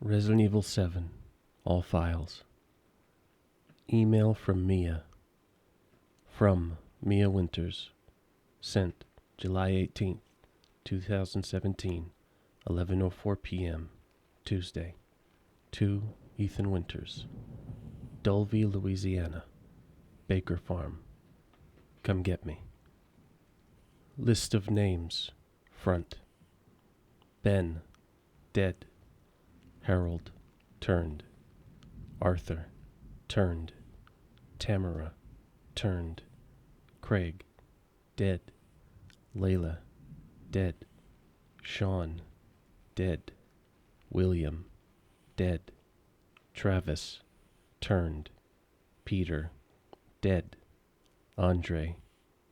Resident Evil 7. All files. Email from Mia. From Mia Winters. Sent July 18th, 2017, 11:04 p.m. Tuesday. To Ethan Winters. Dulvey, Louisiana. Baker Farm. Come get me. List of names. Front. Ben. Dead. Harold. Turned. Arthur. Turned. Tamara. Turned. Craig. Dead. Layla. Dead. Sean. Dead. William. Dead. Travis. Turned. Peter. Dead. Andre.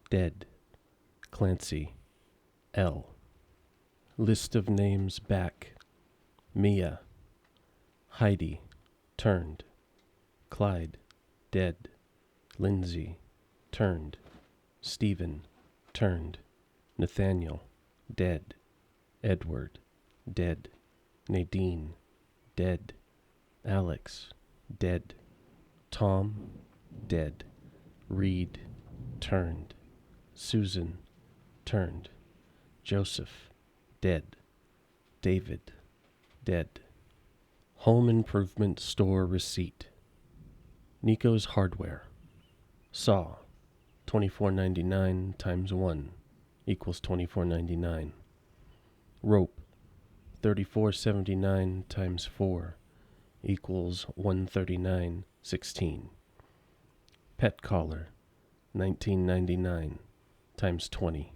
Dead. Clancy. L. List of names back. Mia. Heidi. Turned. Clyde. Dead. Lindsay. Turned. Stephen. Turned. Nathaniel. Dead. Edward. Dead. Nadine. Dead. Alex. Dead. Tom. Dead. Reed. Turned. Susan. Turned. Joseph. Dead. David. Dead. Home Improvement Store Receipt. Nico's Hardware. Saw. $24.99 times 1 equals $24.99. Rope. $34.79 times 4 equals $139.16. Pet collar. $19.99 times 20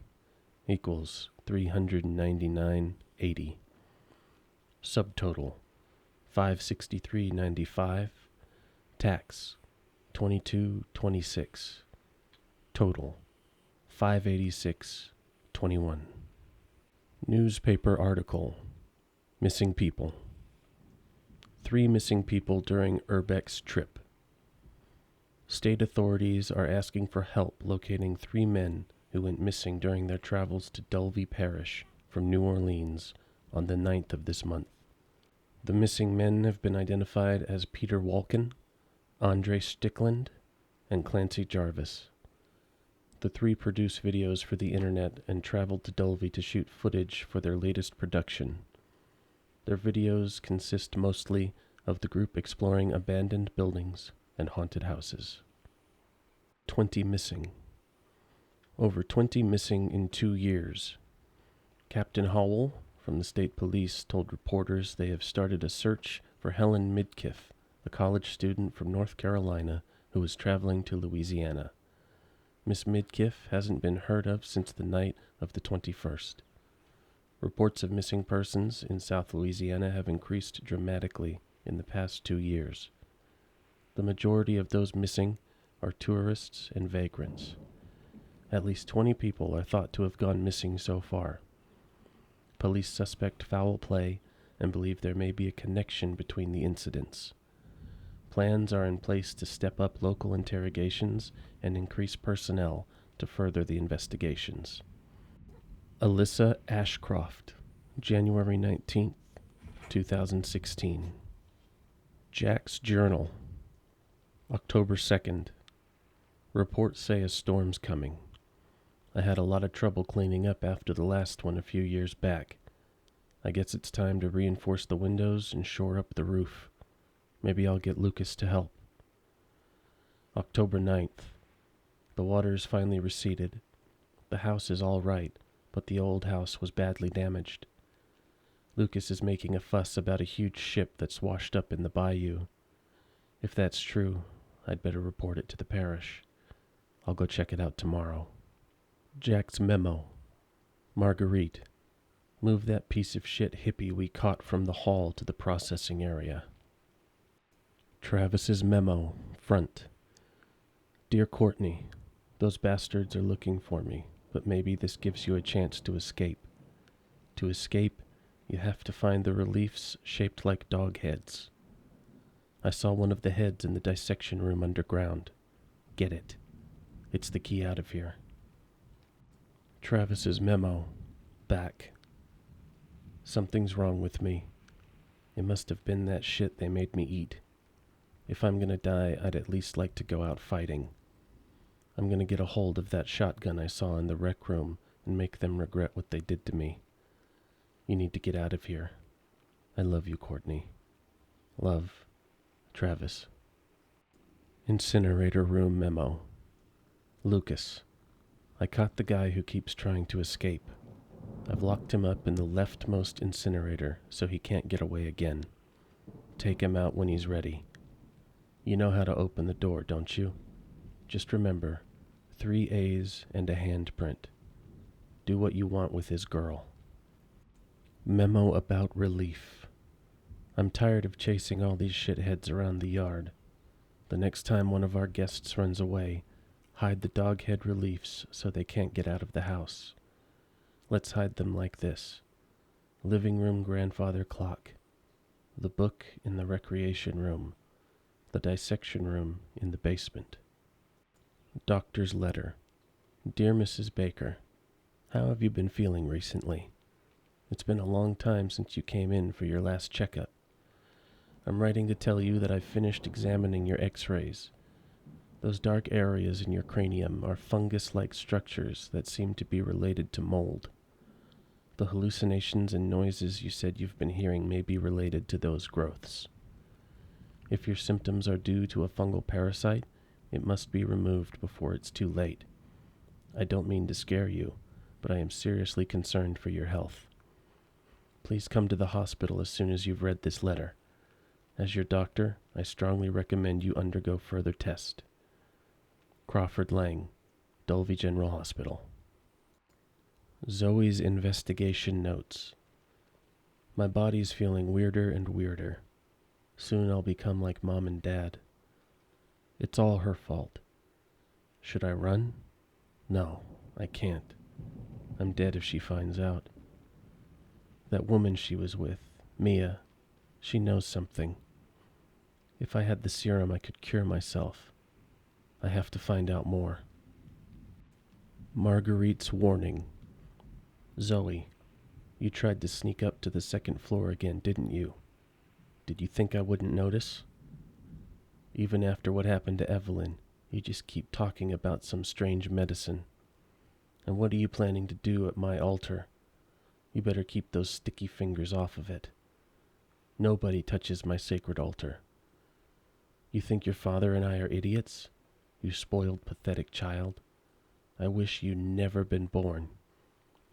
equals $399.80. Subtotal. $563.95. Tax. $22.26. Total. $586.21. Newspaper article. Missing people. 3 missing people during Urbex's trip. State authorities are asking for help locating 3 men who went missing during their travels to Dulvey Parish from New Orleans on the 9th of this month. The missing men have been identified as Peter Walken, Andre Stickland, and Clancy Jarvis. The 3 produced videos for the internet and traveled to Dulvey to shoot footage for their latest production. Their videos consist mostly of the group exploring abandoned buildings and haunted houses. 20 missing. Over 20 missing in 2 years. Captain Howell from the state police told reporters they have started a search for Helen Midkiff, a college student from North Carolina who was traveling to Louisiana. Miss Midkiff hasn't been heard of since the night of the 21st. Reports of missing persons in South Louisiana have increased dramatically in the past 2 years. The majority of those missing are tourists and vagrants. At least 20 people are thought to have gone missing so far. Police suspect foul play and believe there may be a connection between the incidents. Plans are in place to step up local interrogations and increase personnel to further the investigations. Alyssa Ashcroft, January 19th, 2016. Jack's Journal, October 2nd. Reports say a storm's coming. I had a lot of trouble cleaning up after the last one a few years back. I guess it's time to reinforce the windows and shore up the roof. Maybe I'll get Lucas to help. October 9th. The water's finally receded. The house is all right, but the old house was badly damaged. Lucas is making a fuss about a huge ship that's washed up in the bayou. If that's true, I'd better report it to the parish. I'll go check it out tomorrow. Jack's memo. Marguerite, move that piece of shit hippie we caught from the hall to the processing area. Travis's memo. Front. Dear Courtney, those bastards are looking for me, but maybe this gives you a chance to escape. To escape, you have to find the reliefs shaped like dog heads. I saw one of the heads in the dissection room underground. Get it. It's the key out of here. Travis's memo. Back. Something's wrong with me. It must have been that shit they made me eat. If I'm gonna die, I'd at least like to go out fighting. I'm gonna get a hold of that shotgun I saw in the rec room and make them regret what they did to me. You need to get out of here. I love you, Courtney. Love, Travis. Incinerator room memo. Lucas. I caught the guy who keeps trying to escape. I've locked him up in the leftmost incinerator so he can't get away again. Take him out when he's ready. You know how to open the door, don't you? Just remember, 3 A's and a handprint. Do what you want with his girl. Memo about relief. I'm tired of chasing all these shitheads around the yard. The next time one of our guests runs away, hide the dog head reliefs so they can't get out of the house. Let's hide them like this. Living room grandfather clock. The book in the recreation room. The dissection room in the basement. Doctor's letter. Dear Mrs. Baker, how have you been feeling recently? It's been a long time since you came in for your last checkup. I'm writing to tell you that I've finished examining your x-rays. Those dark areas in your cranium are fungus-like structures that seem to be related to mold. The hallucinations and noises you said you've been hearing may be related to those growths. If your symptoms are due to a fungal parasite, it must be removed before it's too late. I don't mean to scare you, but I am seriously concerned for your health. Please come to the hospital as soon as you've read this letter. As your doctor, I strongly recommend you undergo further test. Crawford Lang, Dulvey General Hospital. Zoe's investigation notes. My body's feeling weirder and weirder. Soon I'll become like Mom and Dad. It's all her fault. Should I run? No, I can't. I'm dead if she finds out. That woman she was with, Mia, she knows something. If I had the serum, I could cure myself. I have to find out more. Marguerite's warning. Zoe, you tried to sneak up to the second floor again, didn't you? Did you think I wouldn't notice? Even after what happened to Evelyn, you just keep talking about some strange medicine. And what are you planning to do at my altar? You better keep those sticky fingers off of it. Nobody touches my sacred altar. You think your father and I are idiots? You spoiled, pathetic child. I wish you'd never been born.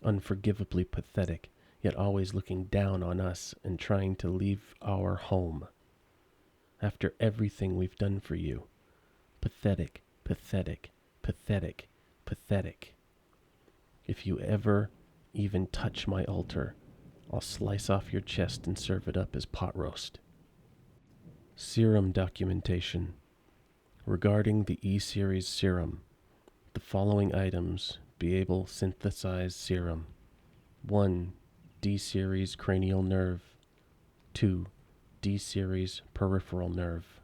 Unforgivably pathetic, yet always looking down on us and trying to leave our home. After everything we've done for you. Pathetic, pathetic, pathetic, pathetic. If you ever even touch my altar, I'll slice off your chest and serve it up as pot roast. Serum documentation. Regarding the E-Series serum, the following items be able synthesize serum. 1. D-Series cranial nerve. 2. D-Series peripheral nerve.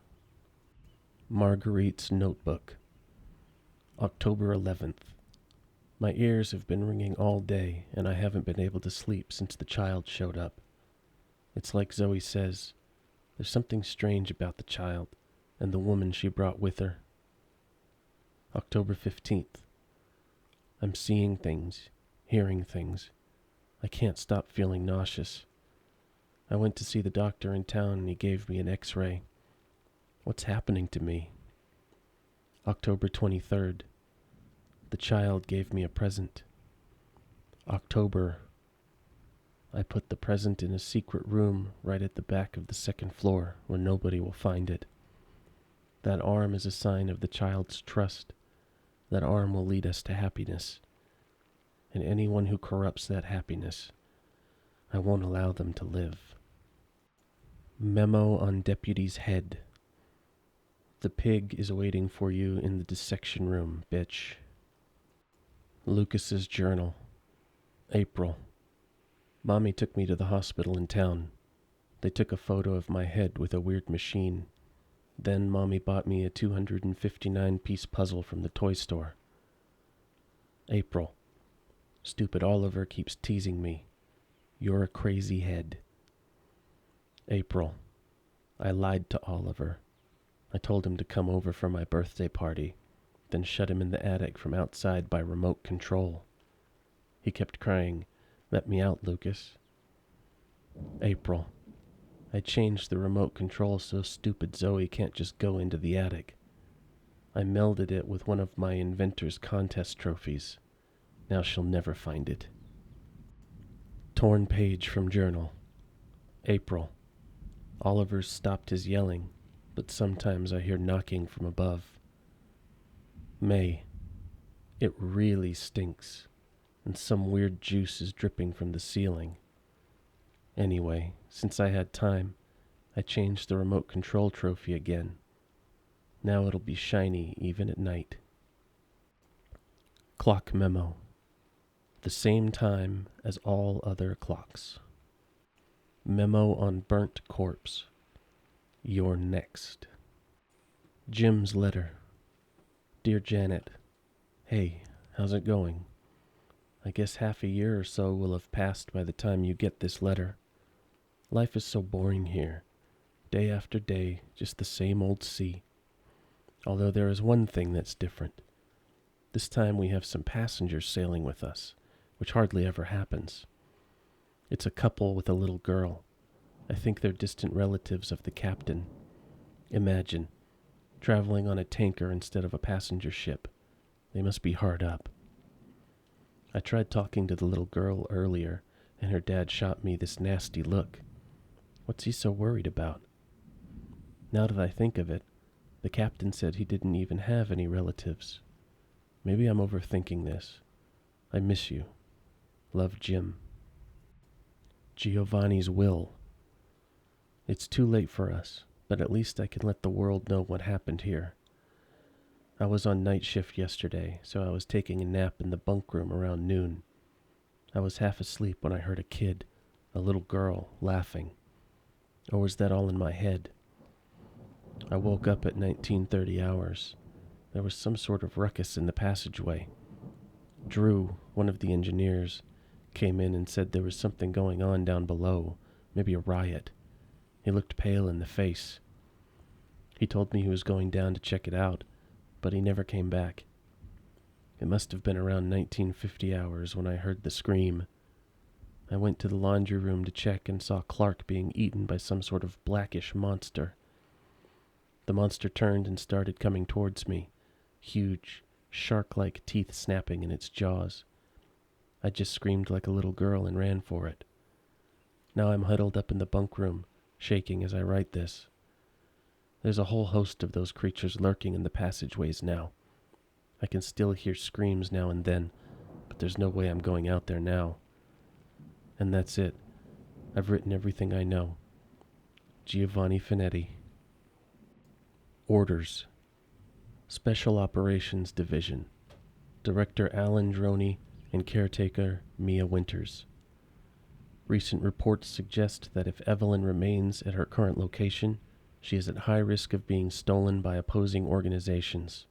Marguerite's notebook. October 11th. My ears have been ringing all day, and I haven't been able to sleep since the child showed up. It's like Zoe says, there's something strange about the child and the woman she brought with her. October 15th. I'm seeing things, hearing things. I can't stop feeling nauseous. I went to see the doctor in town and he gave me an x-ray. What's happening to me? October 23rd. The child gave me a present. October. I put the present in a secret room right at the back of the second floor where nobody will find it. That arm is a sign of the child's trust. That arm will lead us to happiness. And anyone who corrupts that happiness, I won't allow them to live. Memo on Deputy's head. The pig is waiting for you in the dissection room, bitch. Lucas's journal. April. Mommy took me to the hospital in town. They took a photo of my head with a weird machine. Then Mommy bought me a 259-piece puzzle from the toy store. April. Stupid Oliver keeps teasing me. You're a crazy head. April. I lied to Oliver. I told him to come over for my birthday party, then shut him in the attic from outside by remote control. He kept crying, "Let me out, Lucas." April. I changed the remote control so stupid Zoe can't just go into the attic. I melded it with one of my inventor's contest trophies. Now she'll never find it. Torn page from journal. April. Oliver's stopped his yelling, but sometimes I hear knocking from above. May. It really stinks, and some weird juice is dripping from the ceiling. Anyway, since I had time, I changed the remote control trophy again. Now it'll be shiny even at night. Clock memo. The same time as all other clocks. Memo on burnt corpse. You're next. Jim's letter. Dear Janet, hey, how's it going? I guess half a year or so will have passed by the time you get this letter. Life is so boring here. Day after day, just the same old sea. Although there is one thing that's different. This time we have some passengers sailing with us, which hardly ever happens. It's a couple with a little girl. I think they're distant relatives of the captain. Imagine, traveling on a tanker instead of a passenger ship. They must be hard up. I tried talking to the little girl earlier, and her dad shot me this nasty look. What's he so worried about? Now that I think of it, the captain said he didn't even have any relatives. Maybe I'm overthinking this. I miss you. Love, Jim. Giovanni's will. It's too late for us, but at least I can let the world know what happened here. I was on night shift yesterday, so I was taking a nap in the bunk room around noon. I was half asleep when I heard a kid, a little girl, laughing. Or was that all in my head? I woke up at 1930 hours. There was some sort of ruckus in the passageway. Drew, one of the engineers, came in and said there was something going on down below, maybe a riot. He looked pale in the face. He told me he was going down to check it out, but he never came back. It must have been around 1950 hours when I heard the scream. I went to the laundry room to check and saw Clark being eaten by some sort of blackish monster. The monster turned and started coming towards me, huge, shark-like teeth snapping in its jaws. I just screamed like a little girl and ran for it. Now I'm huddled up in the bunk room, shaking as I write this. There's a whole host of those creatures lurking in the passageways now. I can still hear screams now and then, but there's no way I'm going out there now. And that's it. I've written everything I know. Giovanni Finetti. Orders. Special Operations Division. Director Alan Droney and caretaker Mia Winters. Recent reports suggest that if Evelyn remains at her current location, she is at high risk of being stolen by opposing organizations.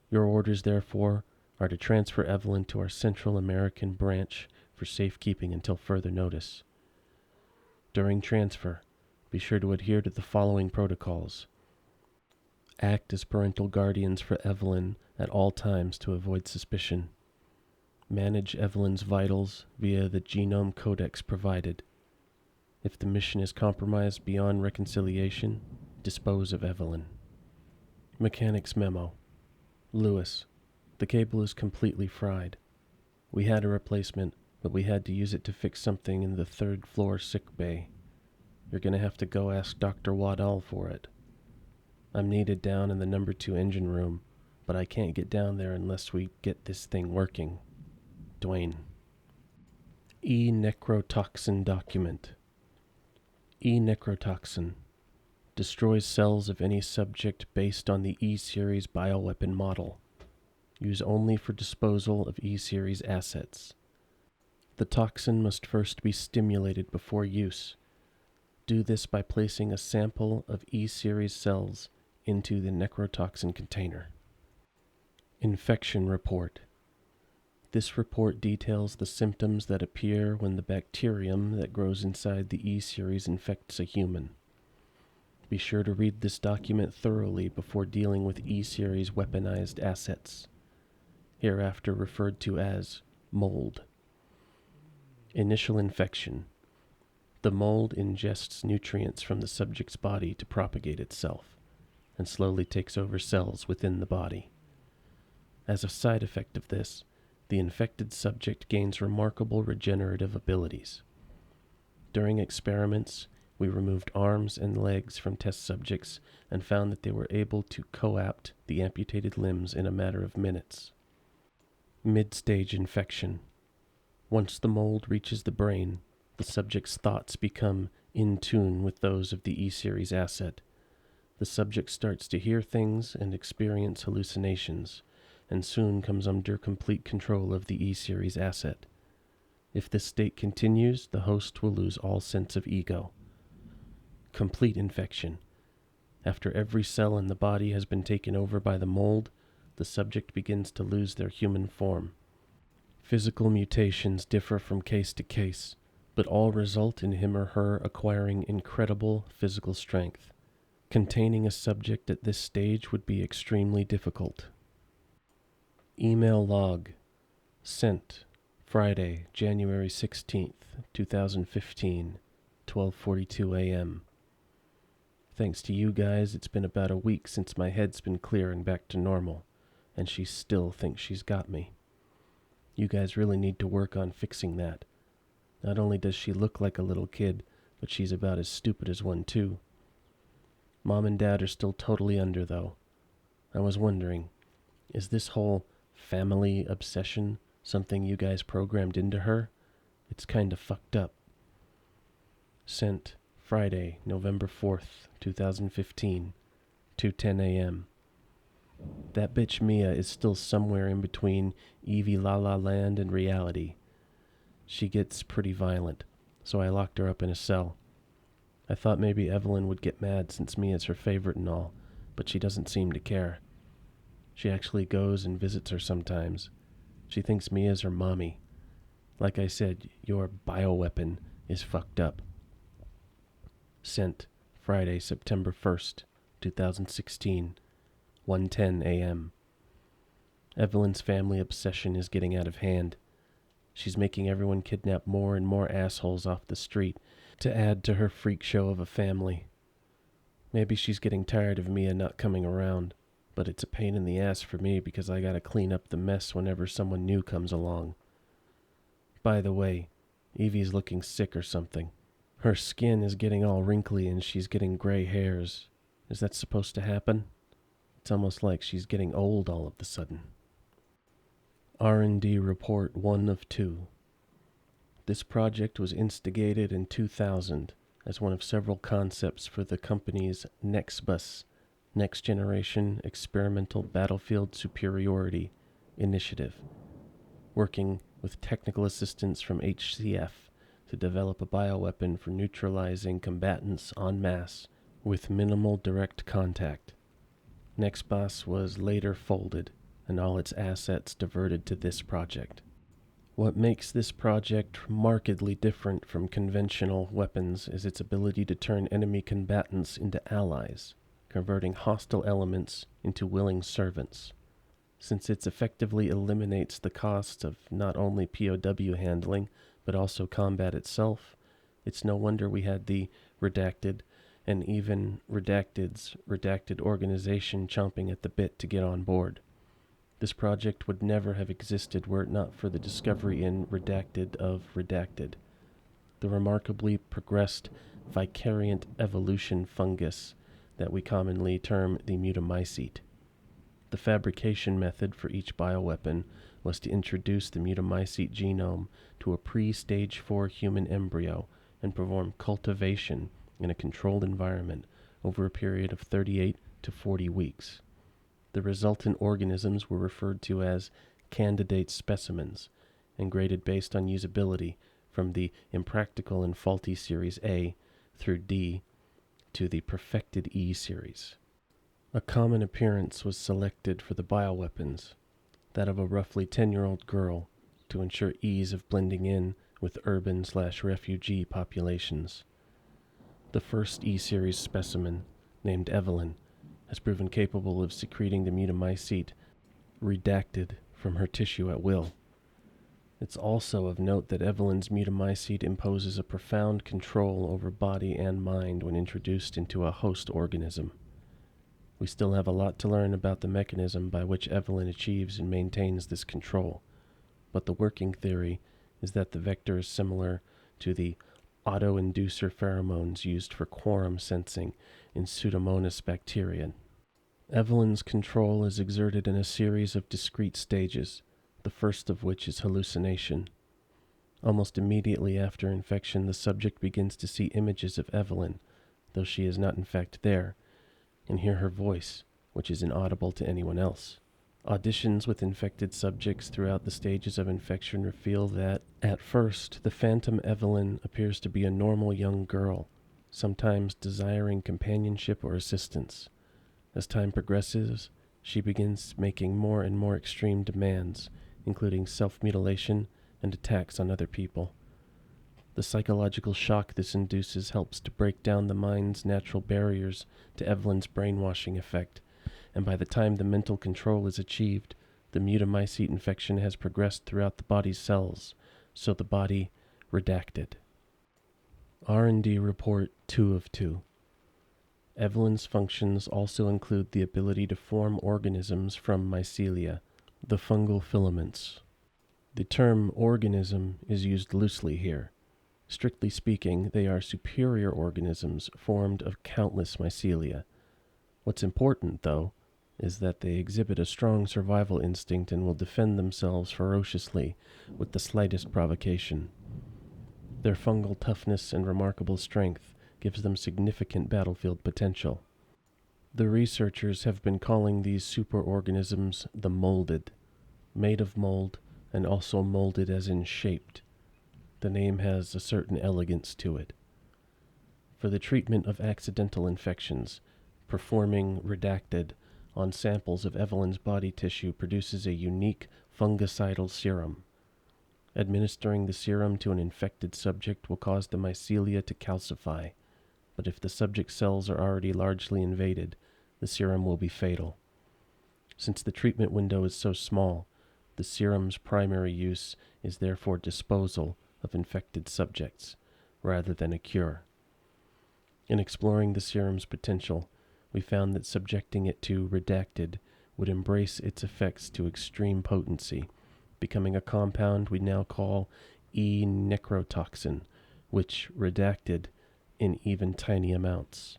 Your orders, therefore, are to transfer Evelyn to our Central American branch for safekeeping until further notice. During transfer, be sure to adhere to the following protocols. Act as parental guardians for Evelyn at all times to avoid suspicion. Manage Evelyn's vitals via the genome codex provided. If the mission is compromised beyond reconciliation, dispose of Evelyn. Mechanic's memo. Lewis, the cable is completely fried. We had a replacement, but we had to use it to fix something in the third floor sick bay. You're going to have to go ask Dr. Waddell for it. I'm needed down in the number 2 engine room, but I can't get down there unless we get this thing working. Dwayne. E-necrotoxin document. E-necrotoxin destroys cells of any subject based on the E-series bioweapon model. Use only for disposal of E-series assets. The toxin must first be stimulated before use. Do this by placing a sample of E-series cells into the necrotoxin container. Infection report. This report details the symptoms that appear when the bacterium that grows inside the E-series infects a human. Be sure to read this document thoroughly before dealing with E-series weaponized assets, hereafter referred to as mold. Initial infection. The mold ingests nutrients from the subject's body to propagate itself, and slowly takes over cells within the body. As a side effect of this, the infected subject gains remarkable regenerative abilities. During experiments, we removed arms and legs from test subjects and found that they were able to coapt the amputated limbs in a matter of minutes. Mid-stage infection. Once the mold reaches the brain, the subject's thoughts become in tune with those of the E-series asset. The subject starts to hear things and experience hallucinations, and soon comes under complete control of the E-series asset. If this state continues, the host will lose all sense of ego. Complete infection. After every cell in the body has been taken over by the mold, the subject begins to lose their human form. Physical mutations differ from case to case, but all result in him or her acquiring incredible physical strength. Containing a subject at this stage would be extremely difficult. Email log. Sent. Friday, January 16th, 2015, 12:42 a.m. Thanks to you guys, it's been about a week since my head's been clear and back to normal, and she still thinks she's got me. You guys really need to work on fixing that. Not only does she look like a little kid, but she's about as stupid as one too. Mom and Dad are still totally under, though. I was wondering, is this whole family obsession something you guys programmed into her? It's kinda fucked up. Sent Friday, November 4th, 2015, 2:10 a.m. That bitch Mia is still somewhere in between Evie La La Land and reality. She gets pretty violent, so I locked her up in a cell. I thought maybe Evelyn would get mad since Mia's her favorite and all, but she doesn't seem to care. She actually goes and visits her sometimes. She thinks Mia's her mommy. Like I said, your bioweapon is fucked up. Sent Friday, September 1st, 2016, 1:10 a.m. Evelyn's family obsession is getting out of hand. She's making everyone kidnap more and more assholes off the street to add to her freak show of a family. Maybe she's getting tired of Mia not coming around, but it's a pain in the ass for me because I gotta clean up the mess whenever someone new comes along. By the way, Evie's looking sick or something. Her skin is getting all wrinkly and she's getting gray hairs. Is that supposed to happen? It's almost like she's getting old all of a sudden. R&D Report 1 of 2. This project was instigated in 2000 as one of several concepts for the company's NextBus, Next Generation Experimental Battlefield Superiority Initiative, working with technical assistance from HCF to develop a bioweapon for neutralizing combatants en masse with minimal direct contact. NextBus was later folded and all its assets diverted to this project. What makes this project markedly different from conventional weapons is its ability to turn enemy combatants into allies, converting hostile elements into willing servants. Since it effectively eliminates the costs of not only POW handling, but also combat itself, it's no wonder we had the redacted and even Redacted's redacted organization chomping at the bit to get on board. This project would never have existed were it not for the discovery in Redacted of Redacted, the remarkably progressed vicariant evolution fungus that we commonly term the mutamycete. The fabrication method for each bioweapon was to introduce the mutamycete genome to a pre-stage 4 human embryo and perform cultivation in a controlled environment over a period of 38 to 40 weeks. The resultant organisms were referred to as candidate specimens and graded based on usability from the impractical and faulty Series A through D to the perfected E series. A common appearance was selected for the bioweapons, that of a roughly 10-year-old girl to ensure ease of blending in with urban/refugee populations. The first E-series specimen, named Evelyn, has proven capable of secreting the mutamycete redacted from her tissue at will. It's also of note that Evelyn's mutamycete imposes a profound control over body and mind when introduced into a host organism. We still have a lot to learn about the mechanism by which Evelyn achieves and maintains this control, but the working theory is that the vector is similar to the autoinducer pheromones used for quorum sensing in Pseudomonas bacteria. Evelyn's control is exerted in a series of discrete stages, the first of which is hallucination. Almost immediately after infection, the subject begins to see images of Evelyn, though she is not in fact there, and hear her voice, which is inaudible to anyone else. Auditions with infected subjects throughout the stages of infection reveal that, at first, the phantom Evelyn appears to be a normal young girl, sometimes desiring companionship or assistance. As time progresses, she begins making more and more extreme demands, including self-mutilation and attacks on other people. The psychological shock this induces helps to break down the mind's natural barriers to Evelyn's brainwashing effect, and by the time the mental control is achieved, the mutamycete infection has progressed throughout the body's cells, so the body redacted. R&D Report 2 of 2. Evelyn's functions also include the ability to form organisms from mycelia, the fungal filaments. The term organism is used loosely here. Strictly speaking, they are superior organisms formed of countless mycelia. What's important, though, is that they exhibit a strong survival instinct and will defend themselves ferociously with the slightest provocation. Their fungal toughness and remarkable strength gives them significant battlefield potential. The researchers have been calling these superorganisms the molded, made of mold and also molded as in shaped. The name has a certain elegance to it. For the treatment of accidental infections, performing redacted on samples of Evelyn's body tissue produces a unique fungicidal serum. Administering the serum to an infected subject will cause the mycelia to calcify, but if the subject's cells are already largely invaded, the serum will be fatal. Since the treatment window is so small, the serum's primary use is therefore disposal of infected subjects, rather than a cure. In exploring the serum's potential, we found that subjecting it to redacted would embrace its effects to extreme potency, becoming a compound we now call E-necrotoxin, which redacted in even tiny amounts.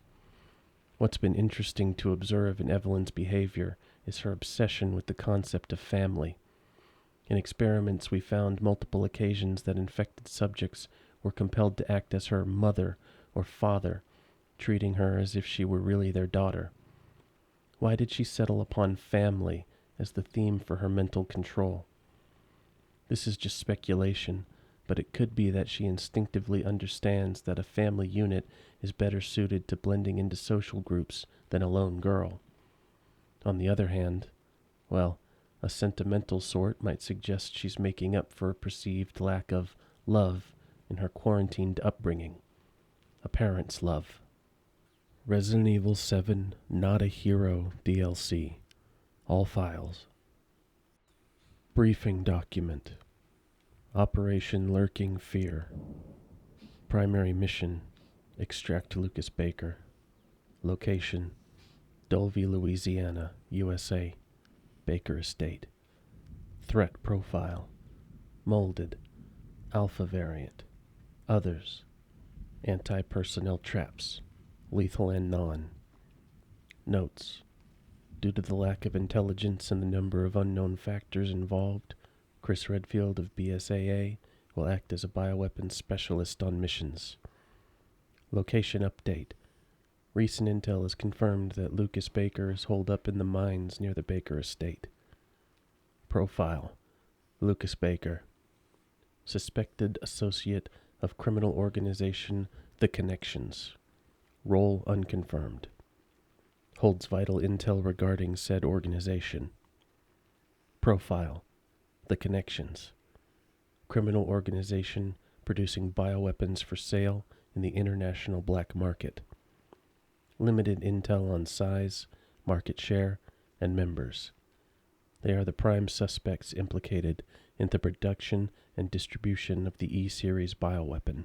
What's been interesting to observe in Evelyn's behavior is her obsession with the concept of family. In experiments, we found multiple occasions that infected subjects were compelled to act as her mother or father, treating her as if she were really their daughter. Why did she settle upon family as the theme for her mental control? This is just speculation, but it could be that she instinctively understands that a family unit is better suited to blending into social groups than a lone girl. On the other hand, well, a sentimental sort might suggest she's making up for a perceived lack of love in her quarantined upbringing. A parent's love. Resident Evil 7 Not a Hero DLC. All files. Briefing document. Operation Lurking Fear. Primary mission, extract Lucas Baker. Location, Dulvey, Louisiana, USA. Baker Estate. Threat profile, molded, alpha variant. Others, anti-personnel traps, lethal and non. Notes. Due to the lack of intelligence and the number of unknown factors involved, Chris Redfield of BSAA will act as a bioweapons specialist on missions. Location update. Recent intel has confirmed that Lucas Baker is holed up in the mines near the Baker Estate. Profile. Lucas Baker. Suspected associate of criminal organization The Connections. Role unconfirmed. Holds vital intel regarding said organization. Profile. The Connections. criminal organization producing bioweapons for sale in the international black market. Limited intel on size, market share, and members. They are the prime suspects implicated in the production and distribution of the E-Series bioweapon.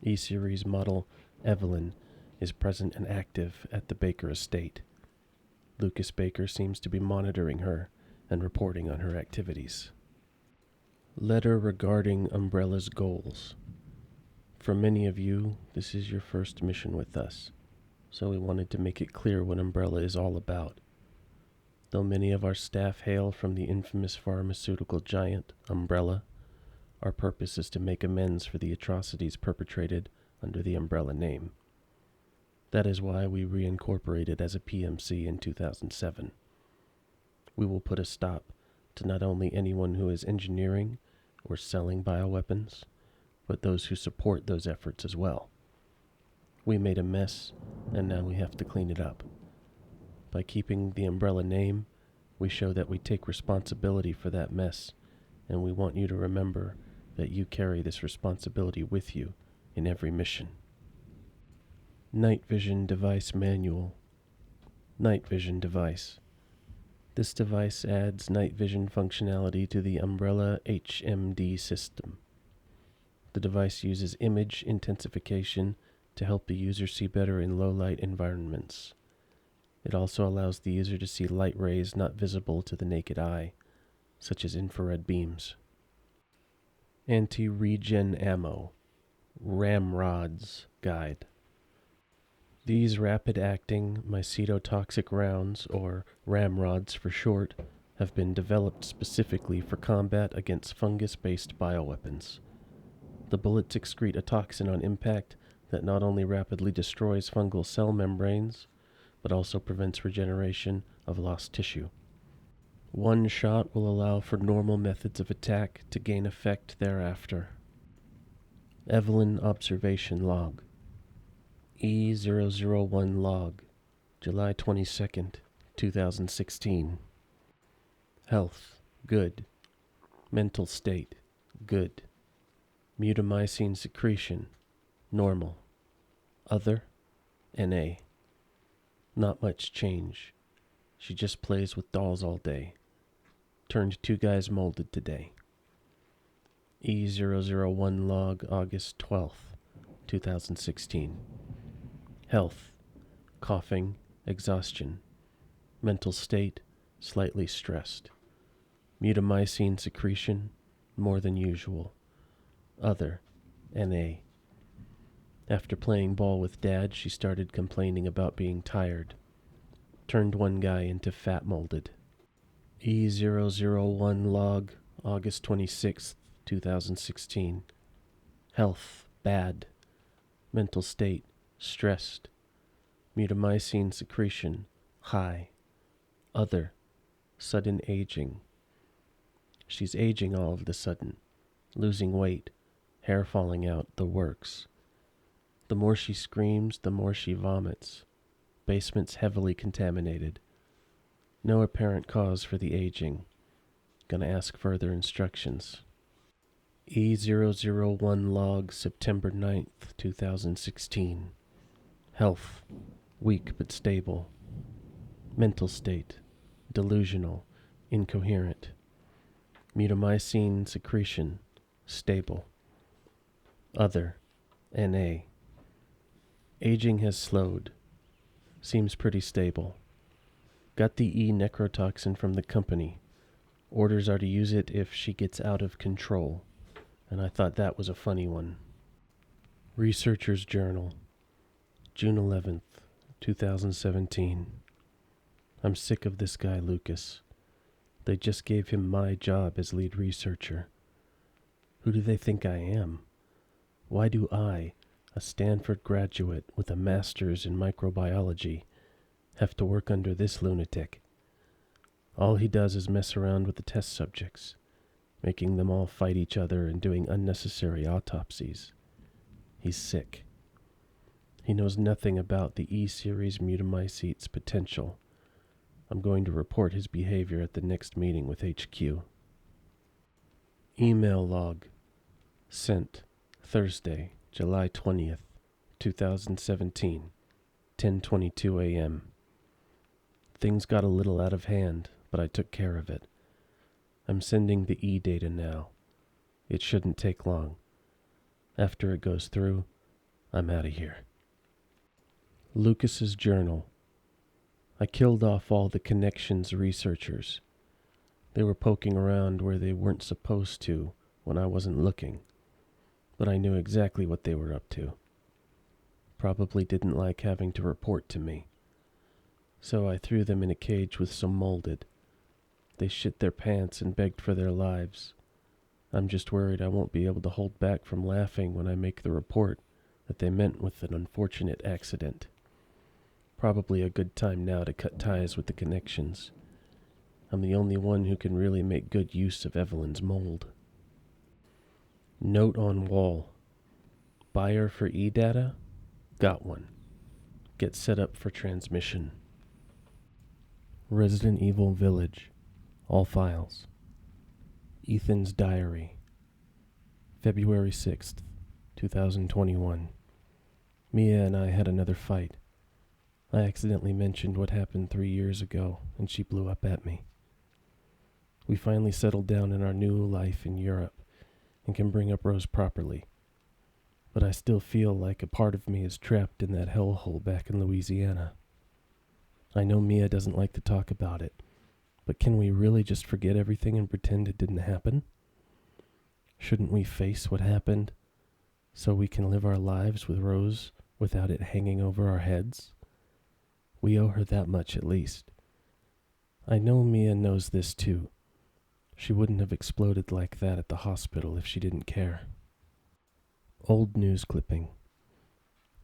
E-Series model Evelyn is present and active at the Baker estate. Lucas Baker seems to be monitoring her and reporting on her activities. Letter regarding Umbrella's goals. For many of you, this is your first mission with us, so we wanted to make it clear what Umbrella is all about. Though many of our staff hail from the infamous pharmaceutical giant, Umbrella, our purpose is to make amends for the atrocities perpetrated under the Umbrella name. That is why we reincorporated as a PMC in 2007. We will put a stop to not only anyone who is engineering or selling bioweapons, but those who support those efforts as well. We made a mess, and now we have to clean it up. By keeping the Umbrella name, we show that we take responsibility for that mess, and we want you to remember that you carry this responsibility with you in every mission. Night Vision Device Manual. Night Vision Device. This device adds night vision functionality to the Umbrella HMD system. The device uses image intensification to help the user see better in low-light environments. It also allows the user to see light rays not visible to the naked eye, such as infrared beams. Anti-Regen Ammo. Ramrods Guide. These rapid-acting mycetotoxic rounds, or ramrods for short, have been developed specifically for combat against fungus-based bioweapons. The bullets excrete a toxin on impact that not only rapidly destroys fungal cell membranes, but also prevents regeneration of lost tissue. One shot will allow for normal methods of attack to gain effect thereafter. Evelyn Observation Log. E001 Log, July 22nd, 2016. Health, good. Mental state, good. Mutamycin secretion, normal. Other, NA. Not much change. She just plays with dolls all day. Turned 2 guys molded today. E001 Log, August 12th, 2016. Health, coughing, exhaustion. Mental state, slightly stressed. Mutamycin secretion, more than usual. Other, NA. After playing ball with Dad, she started complaining about being tired. Turned 1 guy into fat molded. E001 Log, August 26th, 2016. Health, bad. Mental state, stressed. Mutamycin secretion, high. Other, sudden aging. She's aging all of a sudden, losing weight, hair falling out, the works. The more she screams, the more she vomits. Basement's heavily contaminated. No apparent cause for the aging. Gonna ask further instructions. E001 Log, September 9th, 2016. Health, weak but stable. Mental state, delusional, incoherent. Mutamycin secretion, stable. Other, NA. Aging has slowed. Seems pretty stable. Got the E necrotoxin from the company. Orders are to use it if she gets out of control. And I thought that was a funny one. Researcher's Journal, June 11th, 2017. I'm sick of this guy, Lucas. They just gave him my job as lead researcher. Who do they think I am? Why do I, a Stanford graduate with a master's in microbiology, have to work under this lunatic? All he does is mess around with the test subjects, making them all fight each other and doing unnecessary autopsies. He's sick. He knows nothing about the E-Series mutamycete's potential. I'm going to report his behavior at the next meeting with HQ. Email log. Sent Thursday, July 20th, 2017, 10:22 a.m. Things got a little out of hand, but I took care of it. I'm sending the e-data now. It shouldn't take long. After it goes through, I'm out of here. Lucas's journal. I killed off all the connections researchers. They were poking around where they weren't supposed to when I wasn't looking, but I knew exactly what they were up to. Probably didn't like having to report to me. So I threw them in a cage with some molded. They shit their pants and begged for their lives. I'm just worried I won't be able to hold back from laughing when I make the report that they meant with an unfortunate accident. Probably a good time now to cut ties with the connections. I'm the only one who can really make good use of Evelyn's mold. Note on wall. Buyer for e-data? Got one. Get set up for transmission. Resident Evil Village. All files. Ethan's diary. February 6th, 2021. Mia and I had another fight. I accidentally mentioned what happened 3 years ago, and she blew up at me. We finally settled down in our new life in Europe and can bring up Rose properly. But I still feel like a part of me is trapped in that hellhole back in Louisiana. I know Mia doesn't like to talk about it, but can we really just forget everything and pretend it didn't happen? Shouldn't we face what happened so we can live our lives with Rose without it hanging over our heads? We owe her that much at least. I know Mia knows this too. She wouldn't have exploded like that at the hospital if she didn't care. Old news clipping.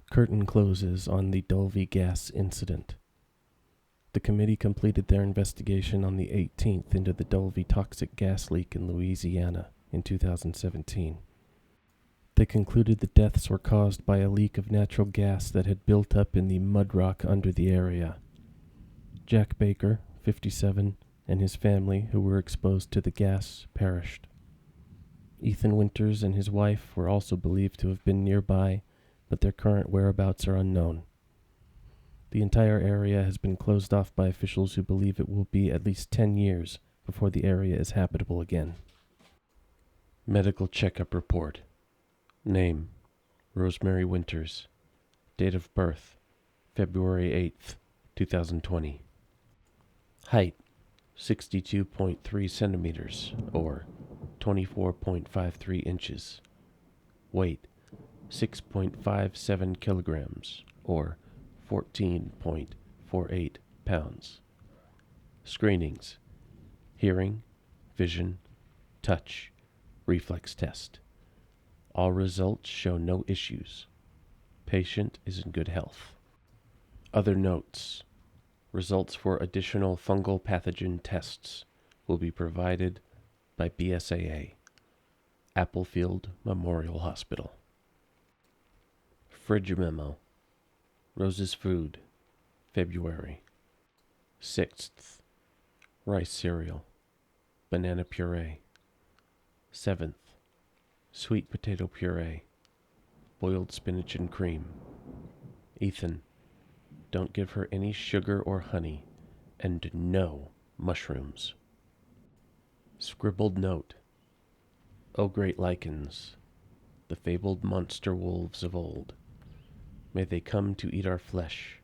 Curtain closes on the Dulvey gas incident. The committee completed their investigation on the 18th into the Dulvey toxic gas leak in Louisiana in 2017. They concluded the deaths were caused by a leak of natural gas that had built up in the mud rock under the area. Jack Baker, 57, and his family, who were exposed to the gas, perished. Ethan Winters and his wife were also believed to have been nearby, but their current whereabouts are unknown. The entire area has been closed off by officials who believe it will be at least 10 years before the area is habitable again. Medical checkup report. Name, Rosemary Winters. Date of birth, February 8th, 2020. Height, 62.3 centimeters, or 24.53 inches. Weight, 6.57 kilograms, or 14.48 pounds. Screenings: hearing, vision, touch, reflex test. All results show no issues. Patient is in good health. Other notes: results for additional fungal pathogen tests will be provided by BSAA, Applefield Memorial Hospital. Fridge memo. Rose's food, February 6th. Rice cereal, banana puree. 7th. Sweet potato puree, boiled spinach and cream. Ethan, don't give her any sugar or honey, and no mushrooms. Scribbled note. O great lichens, the fabled monster wolves of old, may they come to eat our flesh.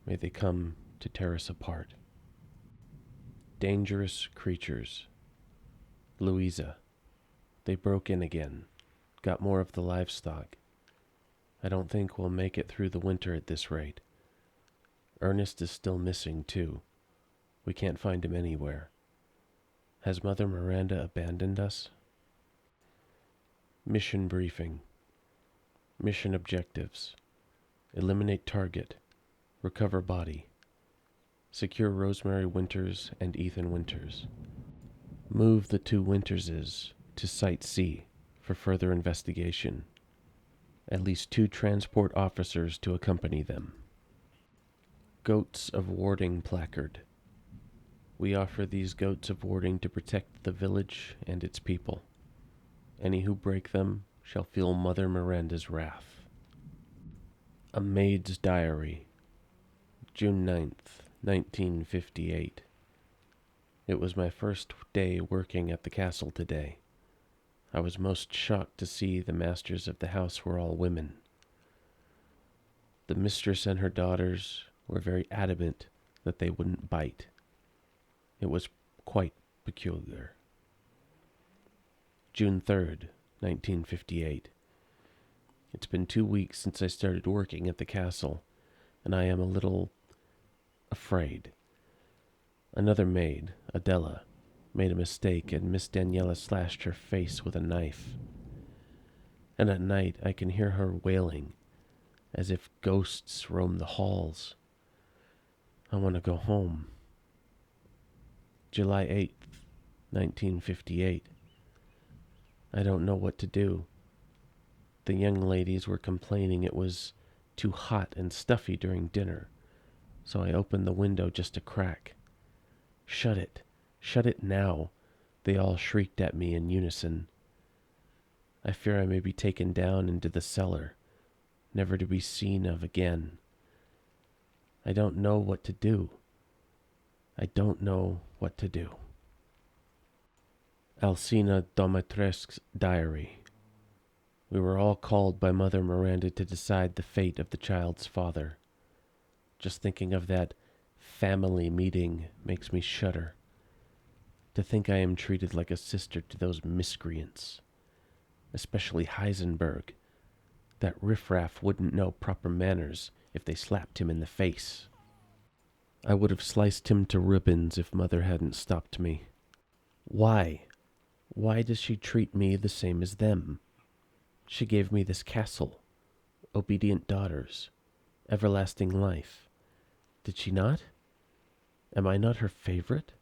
May they come to tear us apart. Dangerous creatures. Louisa, they broke in again, got more of the livestock. I don't think we'll make it through the winter at this rate. Ernest is still missing, too. We can't find him anywhere. Has Mother Miranda abandoned us? Mission briefing. Mission objectives. Eliminate target. Recover body. Secure Rosemary Winters and Ethan Winters. Move the two Winterses to Site C for further investigation. At least 2 transport officers to accompany them. Goats of Warding placard. We offer these goats of warding to protect the village and its people. Any who break them shall feel Mother Miranda's wrath. A Maid's Diary, June 9th, 1958. It was my first day working at the castle today. I was most shocked to see the masters of the house were all women. The mistress and her daughters were very adamant that they wouldn't bite. It was quite peculiar. June 3rd, 1958. It's been 2 weeks since I started working at the castle, and I am a little afraid. Another maid, Adela, made a mistake, and Miss Daniela slashed her face with a knife. And at night I can hear her wailing, as if ghosts roam the halls. I want to go home. July 8th, 1958. I don't know what to do. The young ladies were complaining it was too hot and stuffy during dinner, so I opened the window just a crack. "Shut it! Shut it now!" they all shrieked at me in unison. I fear I may be taken down into the cellar, never to be seen of again. I don't know what to do. I don't know what to do. Alcina Dumitrescu's diary. We were all called by Mother Miranda to decide the fate of the child's father. Just thinking of that family meeting makes me shudder. To think I am treated like a sister to those miscreants, especially Heisenberg. That riffraff wouldn't know proper manners if they slapped him in the face. I would have sliced him to ribbons if Mother hadn't stopped me. Why? Why does she treat me the same as them? She gave me this castle, obedient daughters, everlasting life. Did she not? Am I not her favorite?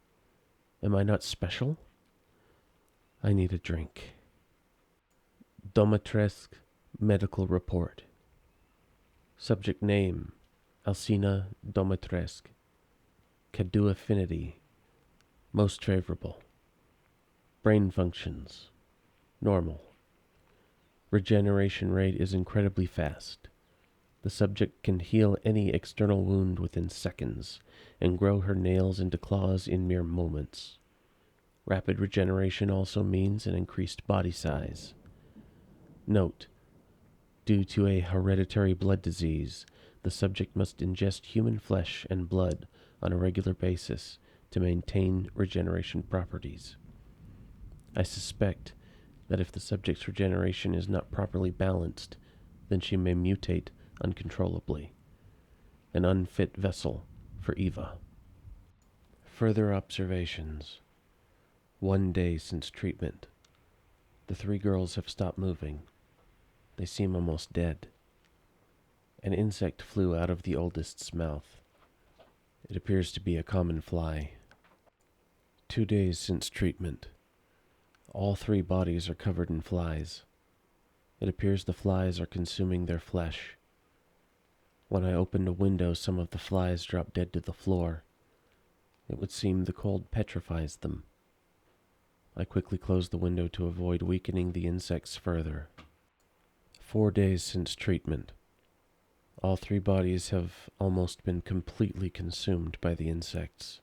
Am I not special? I need a drink. Dumitrescu Medical Report. Subject name, Alcina Dumitrescu. Cadu affinity, most favorable. Brain functions, normal. Regeneration rate is incredibly fast. The subject can heal any external wound within seconds and grow her nails into claws in mere moments. Rapid regeneration also means an increased body size. Note: due to a hereditary blood disease, the subject must ingest human flesh and blood on a regular basis to maintain regeneration properties. I suspect that if the subject's regeneration is not properly balanced, then she may mutate uncontrollably. An unfit vessel for Eva. Further observations. 1 day since treatment. The 3 girls have stopped moving. They seem almost dead. An insect flew out of the oldest's mouth. It appears to be a common fly. 2 days since treatment. All 3 bodies are covered in flies. It appears the flies are consuming their flesh. When I opened a window, some of the flies dropped dead to the floor. It would seem the cold petrifies them. I quickly closed the window to avoid weakening the insects further. 4 days since treatment. All 3 bodies have almost been completely consumed by the insects.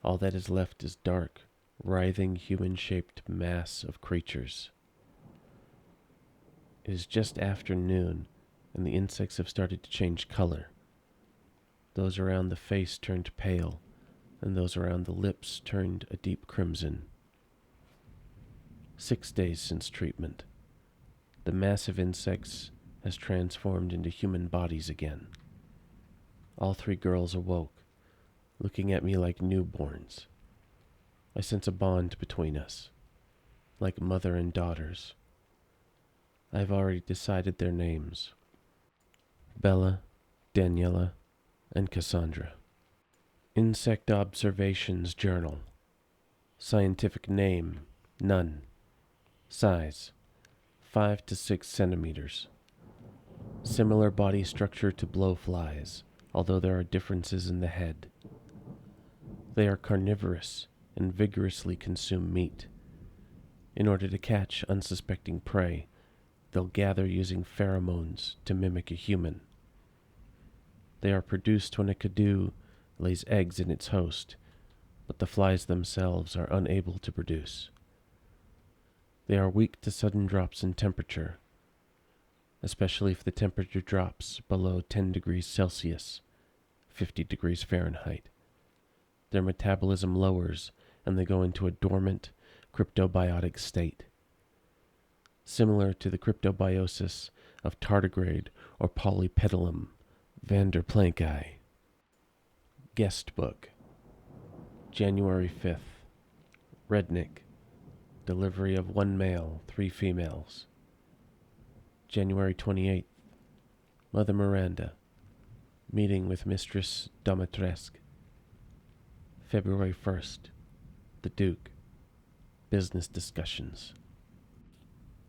All that is left is dark, writhing human-shaped mass of creatures. It is just after noon, and the insects have started to change color. Those around the face turned pale, and those around the lips turned a deep crimson. 6 days since treatment. The mass of insects has transformed into human bodies again. All 3 girls awoke, looking at me like newborns. I sense a bond between us, like mother and daughters. I have already decided their names: Bella, Daniela, and Cassandra. Insect Observations Journal. Scientific name, none. Size, 5 to 6 centimeters. Similar body structure to blowflies, although there are differences in the head. They are carnivorous and vigorously consume meat. In order to catch unsuspecting prey, they'll gather using pheromones to mimic a human. They are produced when a cadou lays eggs in its host, but the flies themselves are unable to produce. They are weak to sudden drops in temperature, especially if the temperature drops below 10 degrees Celsius, 50 degrees Fahrenheit. Their metabolism lowers and they go into a dormant, cryptobiotic state, similar to the cryptobiosis of tardigrade or Polypetalum vanderplanki. Guest book. January 5th. Rednick. Delivery of 1 male, 3 females. January 28th. Mother Miranda. Meeting with Mistress Domitresque. February 1st. The Duke. Business discussions.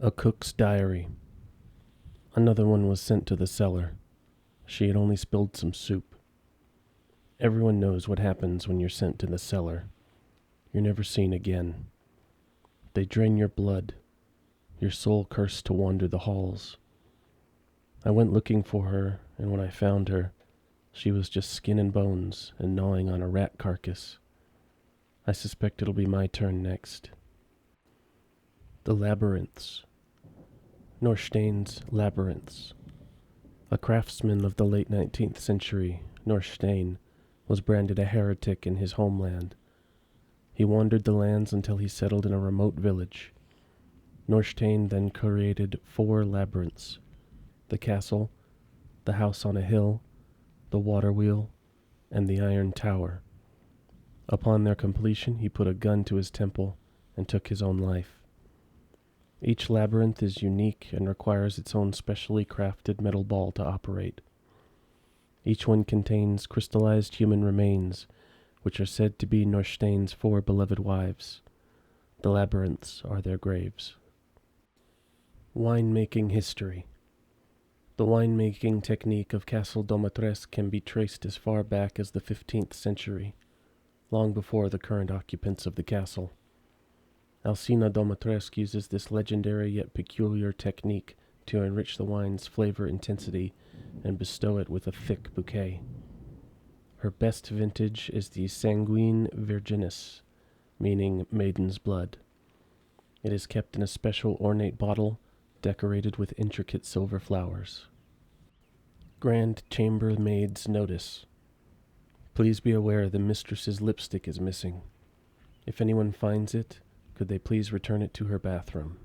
A cook's diary. Another one was sent to the cellar. She had only spilled some soup. Everyone knows what happens when you're sent to the cellar. You're never seen again. They drain your blood, your soul cursed to wander the halls. I went looking for her, and when I found her, she was just skin and bones and gnawing on a rat carcass. I suspect it'll be my turn next. The Labyrinths. Norstein's Labyrinths. A craftsman of the late 19th century, Norstein was branded a heretic in his homeland. He wandered the lands until he settled in a remote village. Norstein then created 4 labyrinths: the castle, the house on a hill, the water wheel, and the iron tower. Upon their completion, he put a gun to his temple and took his own life. Each labyrinth is unique and requires its own specially crafted metal ball to operate. Each one contains crystallized human remains, which are said to be Norstein's 4 beloved wives. The labyrinths are their graves. Winemaking history. The winemaking technique of Castle Domitresque can be traced as far back as the 15th century, long before the current occupants of the castle. Alcina Domitresque uses this legendary yet peculiar technique to enrich the wine's flavor intensity and bestow it with a thick bouquet. Her best vintage is the Sanguine Virginis, meaning maiden's blood. It is kept in a special ornate bottle decorated with intricate silver flowers. Grand Chambermaid's Notice. Please be aware the mistress's lipstick is missing. If anyone finds it, could they please return it to her bathroom?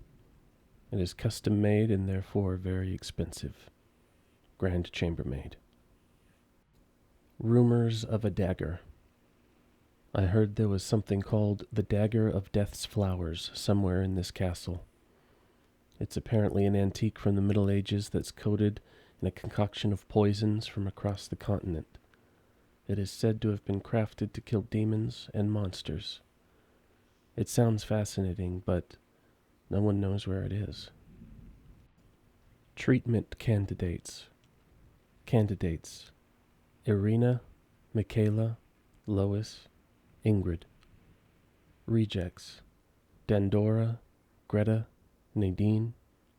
It is custom made and therefore very expensive. Grand Chambermaid. Rumors of a dagger. I heard there was something called the Dagger of Death's Flowers somewhere in this castle. It's apparently an antique from the Middle Ages that's coated in a concoction of poisons from across the continent. It is said to have been crafted to kill demons and monsters. It sounds fascinating, but no one knows where it is. Treatment candidates. Candidates: Irina, Michaela, Lois, Ingrid. Rejects: Dandora, Greta, Nadine,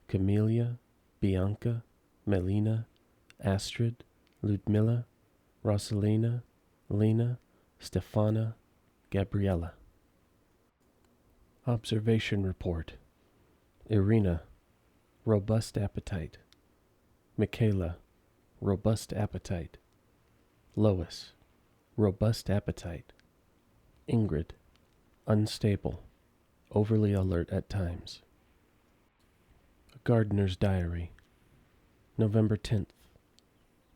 Camelia, Bianca, Melina, Astrid, Ludmilla, Rosalina, Lena, Stefana, Gabriella. Observation report. Irina, robust appetite. Michaela, robust appetite. Lois, robust appetite. Ingrid, unstable, overly alert at times. A Gardener's Diary. November 10th.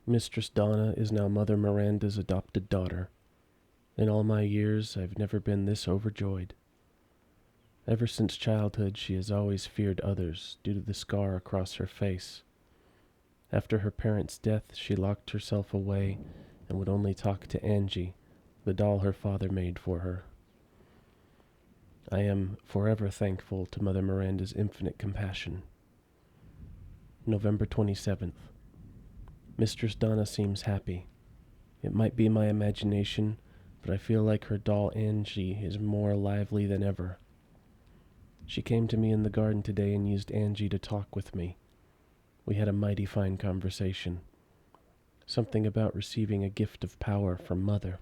Mistress Donna is now Mother Miranda's adopted daughter. In all my years, I've never been this overjoyed. Ever since childhood, she has always feared others due to the scar across her face. After her parents' death, she locked herself away and would only talk to Angie, the doll her father made for her. I am forever thankful to Mother Miranda's infinite compassion. November 27th. Mistress Donna seems happy. It might be my imagination, but I feel like her doll Angie is more lively than ever. She came to me in the garden today and used Angie to talk with me. We had a mighty fine conversation. Something about receiving a gift of power from Mother.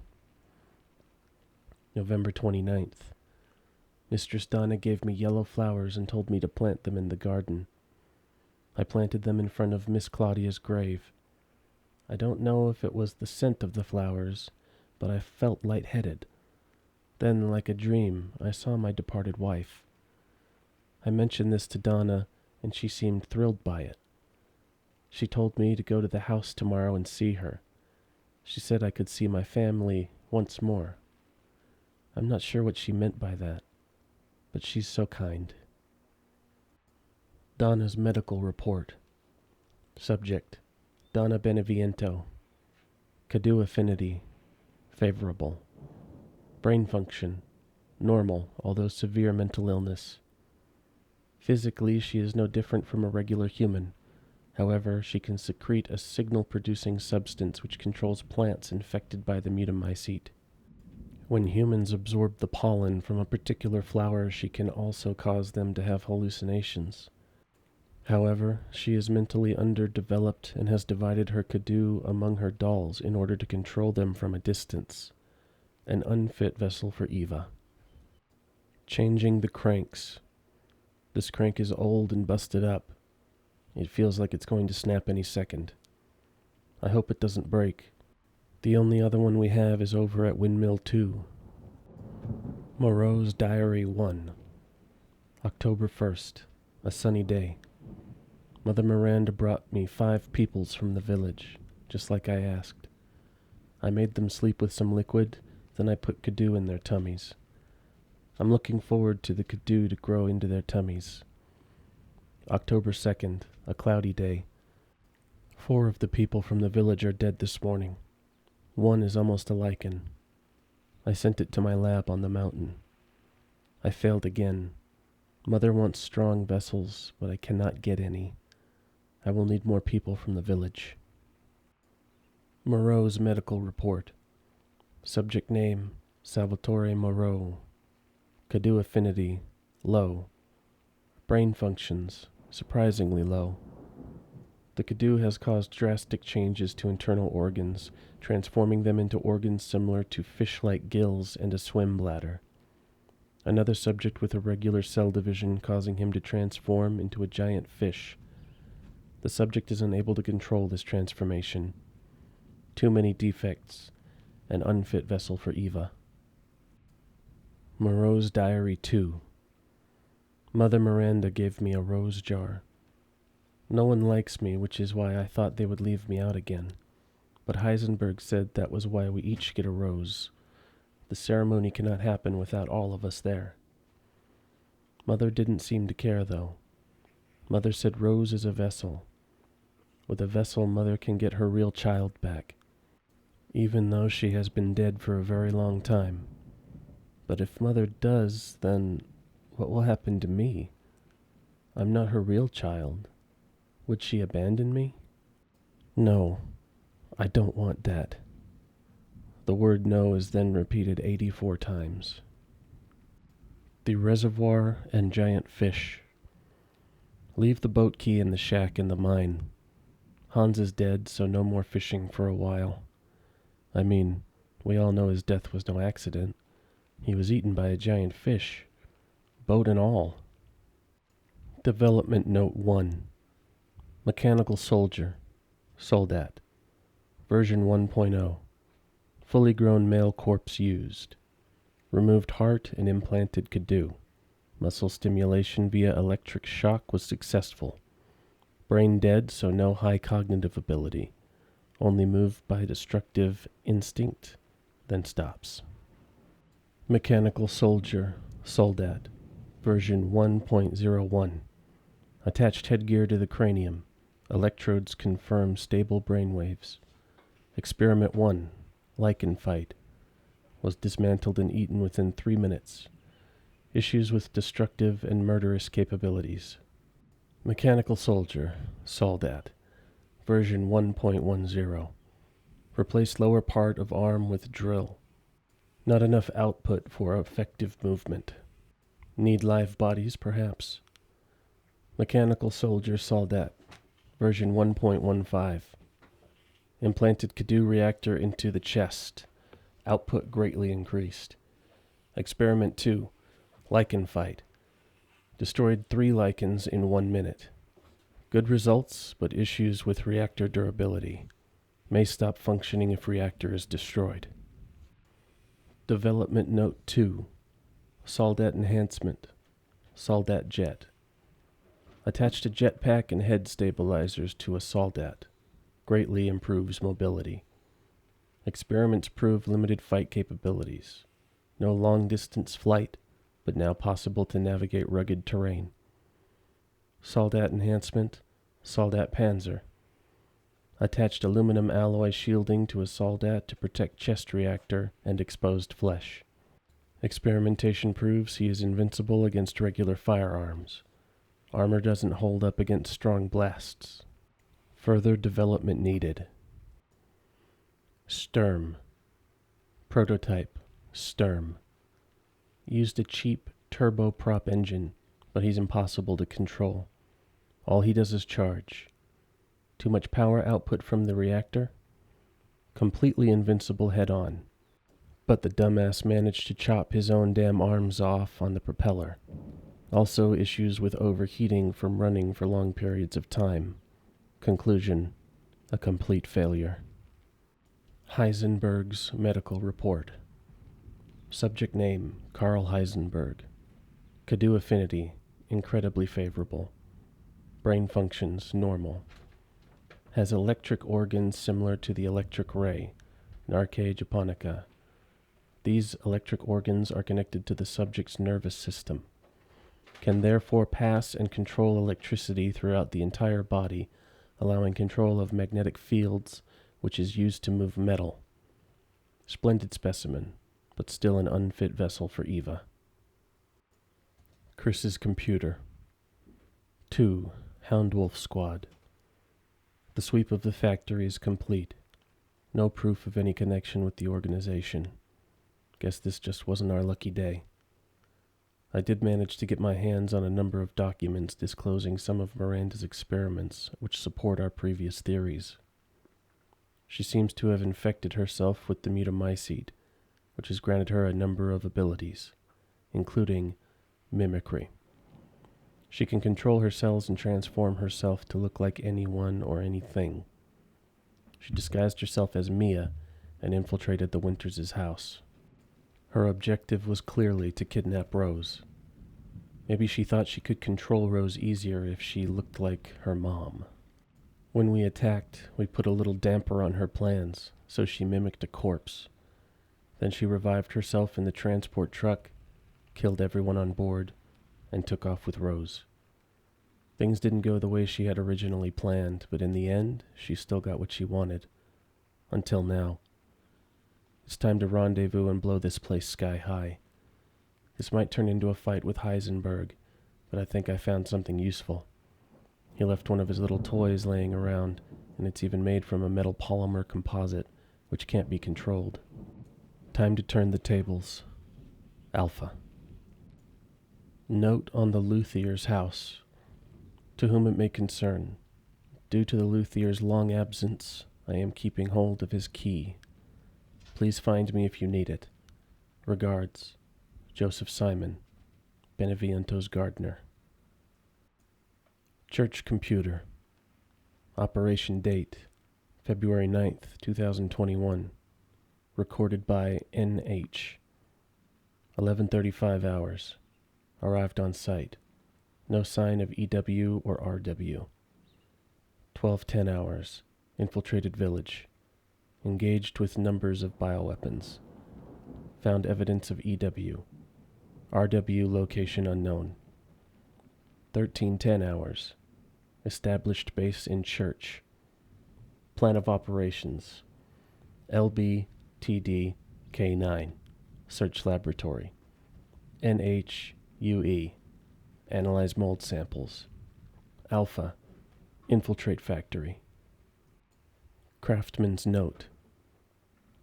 November 29th. Mistress Donna gave me yellow flowers and told me to plant them in the garden. I planted them in front of Miss Claudia's grave. I don't know if it was the scent of the flowers, but I felt lightheaded. Then, like a dream, I saw my departed wife. I mentioned this to Donna, and she seemed thrilled by it. She told me to go to the house tomorrow and see her. She said I could see my family once more. I'm not sure what she meant by that, but she's so kind. Donna's medical report. Subject: Donna Beneviento. Cadou affinity: favorable. Brain function: normal, although severe mental illness. Physically, she is no different from a regular human. However, she can secrete a signal-producing substance which controls plants infected by the mutamycete. When humans absorb the pollen from a particular flower, she can also cause them to have hallucinations. However, she is mentally underdeveloped and has divided her Cadou among her dolls in order to control them from a distance. An unfit vessel for Eva. Changing the cranks. This crank is old and busted up. It feels like it's going to snap any second. I hope it doesn't break. The only other one we have is over at Windmill 2. Moreau's Diary 1. October 1st. A sunny day. Mother Miranda brought me 5 peoples from the village, just like I asked. I made them sleep with some liquid, then I put Cadou in their tummies. I'm looking forward to the Cadou to grow into their tummies. October 2nd, a cloudy day. 4 of the people from the village are dead this morning. 1 is almost a lichen. I sent it to my lab on the mountain. I failed again. Mother wants strong vessels, but I cannot get any. I will need more people from the village. Moreau's medical report. Subject name: Salvatore Moreau. Cadou affinity: low. Brain functions: surprisingly low. The Cadou has caused drastic changes to internal organs, transforming them into organs similar to fish-like gills and a swim bladder. Another subject with irregular cell division causing him to transform into a giant fish. The subject is unable to control this transformation. Too many defects. An unfit vessel for Eva. Moreau's Diary 2. Mother Miranda gave me a rose jar. No one likes me, which is why I thought they would leave me out again. But Heisenberg said that was why we each get a rose. The ceremony cannot happen without all of us there. Mother didn't seem to care, though. Mother said Rose is a vessel. With a vessel, Mother can get her real child back, even though she has been dead for a very long time. But if Mother does, then what will happen to me? I'm not her real child. Would she abandon me? No, I don't want that. The word no is then repeated 84 times. The reservoir and giant fish. Leave the boat key in the shack in the mine. Hans is dead, so no more fishing for a while. I mean, we all know his death was no accident. He was eaten by a giant fish, boat and all. Development Note 1. Mechanical Soldier, Soldat, version 1.0. Fully grown male corpse used. Removed heart and implanted Cadou. Muscle stimulation via electric shock was successful. Brain dead, so no high cognitive ability. Only moved by destructive instinct, then stops. Mechanical Soldier, Soldat, version 1.01. Attached headgear to the cranium. Electrodes confirm stable brainwaves. Experiment 1, lichen fight. Was dismantled and eaten within 3 minutes. Issues with destructive and murderous capabilities. Mechanical Soldier, Soldat, version 1.10. Replace lower part of arm with drill. Not enough output for effective movement. Need live bodies, perhaps. Mechanical soldier Soldat, version 1.15. Implanted Cadu reactor into the chest. Output greatly increased. Experiment 2. Lichen fight. Destroyed 3 lichens in 1 minute. Good results, but issues with reactor durability. May stop functioning if reactor is destroyed. Development Note 2. Soldat enhancement. Soldat jet. Attached a jetpack and head stabilizers to a Soldat. Greatly improves mobility. Experiments prove limited fight capabilities. No long-distance flight, but now possible to navigate rugged terrain. Soldat enhancement, Soldat Panzer. Attached aluminum alloy shielding to a Soldat to protect chest reactor and exposed flesh. Experimentation proves he is invincible against regular firearms. Armor doesn't hold up against strong blasts. Further development needed. Sturm. Prototype, Sturm. Used a cheap turboprop engine, but he's impossible to control. All he does is charge. Too much power output from the reactor? Completely invincible head-on. But the dumbass managed to chop his own damn arms off on the propeller. Also issues with overheating from running for long periods of time. Conclusion, a complete failure. Heisenberg's medical report. Subject name, Carl Heisenberg. Cadu affinity, incredibly favorable. Brain functions, normal. Has electric organs similar to the electric ray, Narcae japonica. These electric organs are connected to the subject's nervous system. Can therefore pass and control electricity throughout the entire body, allowing control of magnetic fields, which is used to move metal. Splendid specimen, but still an unfit vessel for Eva. Chris's computer. 2. Houndwolf Squad. The sweep of the factory is complete. No proof of any connection with the organization. Guess this just wasn't our lucky day. I did manage to get my hands on a number of documents disclosing some of Miranda's experiments, which support our previous theories. She seems to have infected herself with the mutamycete, which has granted her a number of abilities, including mimicry. She can control her cells and transform herself to look like anyone or anything. She disguised herself as Mia and infiltrated the Winters' house. Her objective was clearly to kidnap Rose. Maybe she thought she could control Rose easier if she looked like her mom. When we attacked, we put a little damper on her plans, so she mimicked a corpse. Then she revived herself in the transport truck, killed everyone on board, and took off with Rose. Things didn't go the way she had originally planned, but in the end, she still got what she wanted. Until now. It's time to rendezvous and blow this place sky high. This might turn into a fight with Heisenberg, but I think I found something useful. He left one of his little toys laying around, and it's even made from a metal polymer composite, which can't be controlled. Time to turn the tables. Alpha. Note on the Luthier's house. To whom it may concern, due to the Luthier's long absence, I am keeping hold of his key. Please find me if you need it. Regards, Joseph Simon, Beneviento's gardener. Church computer. Operation date, February 9th, 2021. Recorded by NH. 11:35 hours. Arrived on site. No sign of EW or RW. 12:10 hours. Infiltrated village. Engaged with numbers of bioweapons. Found evidence of EW. RW location unknown. 13:10 hours. Established base in church. Plan of operations. LB-TD K9. Search laboratory. NH-UE. Analyze mold samples. Alpha. Infiltrate factory. Craftsman's note.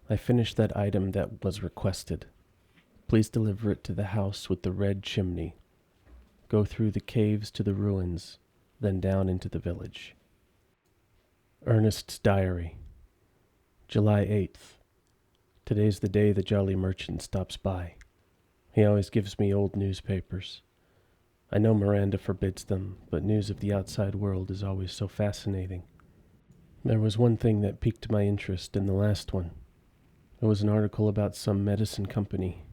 I finished that item that was requested. Please deliver it to the house with the red chimney, Go through the caves to the ruins, then down into the village. Ernest's Diary, July 8th. Today's the day the jolly merchant stops by. He always gives me old newspapers. I know Miranda forbids them, but news of the outside world is always so fascinating. There was one thing that piqued my interest in the last one. It was an article about some medicine company.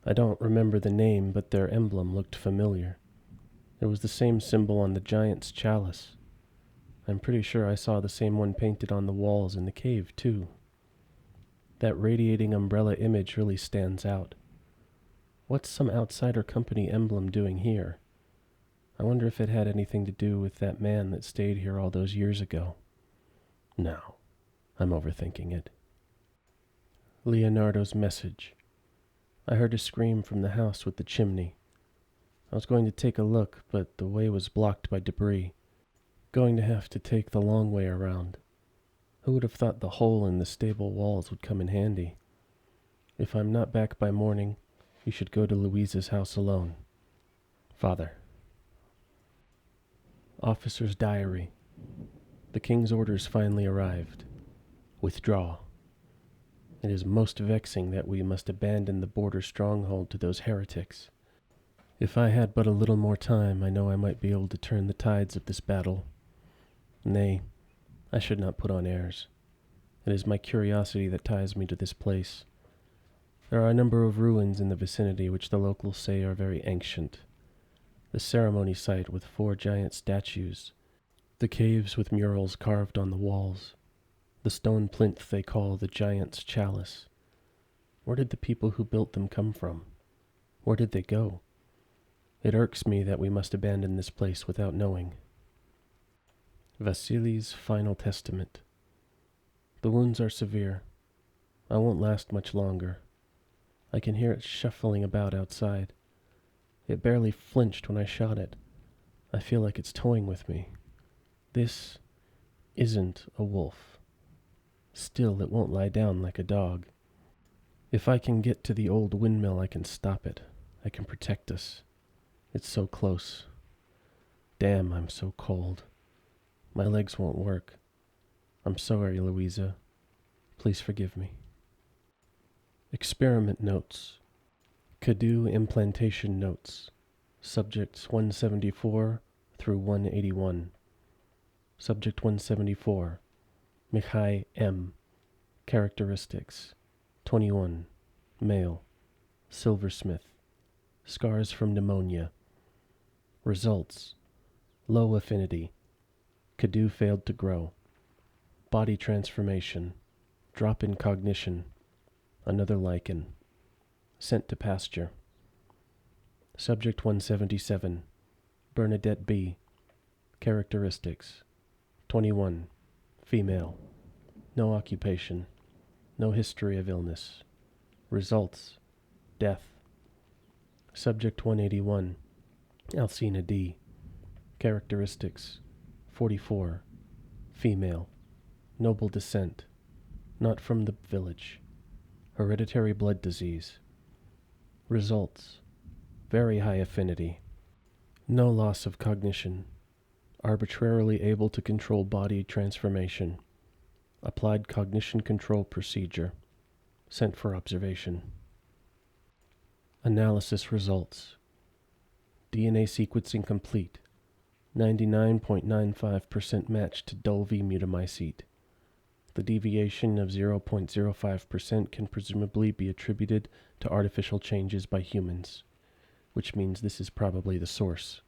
I don't remember the name, but their emblem looked familiar. It was the same symbol on the giant's chalice. I'm pretty sure I saw the same one painted on the walls in the cave, too. That radiating umbrella image really stands out. What's some outsider company emblem doing here? I wonder if it had anything to do with that man that stayed here all those years ago. No, I'm overthinking it. Leonardo's message. I heard a scream from the house with the chimney. I was going to take a look, but the way was blocked by debris. Going to have to take the long way around. Who would have thought the hole in the stable walls would come in handy? If I'm not back by morning, you should go to Louisa's house alone. Father. Officer's Diary. The king's orders finally arrived. Withdraw. It is most vexing that we must abandon the border stronghold to those heretics. If I had but a little more time, I know I might be able to turn the tides of this battle. Nay, I should not put on airs. It is my curiosity that ties me to this place. There are a number of ruins in the vicinity which the locals say are very ancient. The ceremony site with 4 giant statues, the caves with murals carved on the walls, the stone plinth they call the giant's chalice. Where did the people who built them come from? Where did they go? It irks me that we must abandon this place without knowing. Vasily's Final Testament. The wounds are severe. I won't last much longer. I can hear it shuffling about outside. It barely flinched when I shot it. I feel like it's toying with me. This isn't a wolf. Still, it won't lie down like a dog. If I can get to the old windmill, I can stop it. I can protect us. It's so close. Damn, I'm so cold. My legs won't work. I'm sorry, Louisa. Please forgive me. Experiment notes. Cadou implantation notes. Subjects 174 through 181. Subject 174. Mihai M. Characteristics. 21. Male. Silversmith. Scars from pneumonia. Results. Low affinity. Cadou failed to grow. Body transformation. Drop in cognition. Another lichen. Sent to pasture. Subject 177. Bernadette B. Characteristics. 21. Female. No occupation. No history of illness. Results. Death. Subject 181. Alcina D. Characteristics. 44. Female. Noble descent. Not from the village. Hereditary blood disease. Results. Very high affinity. No loss of cognition. Arbitrarily able to control body transformation. Applied cognition control procedure. Sent for observation. Analysis results. DNA sequencing complete. 99.95% match to Dulvi mutamycete. The deviation of 0.05% can presumably be attributed to artificial changes by humans, which means this is probably the source.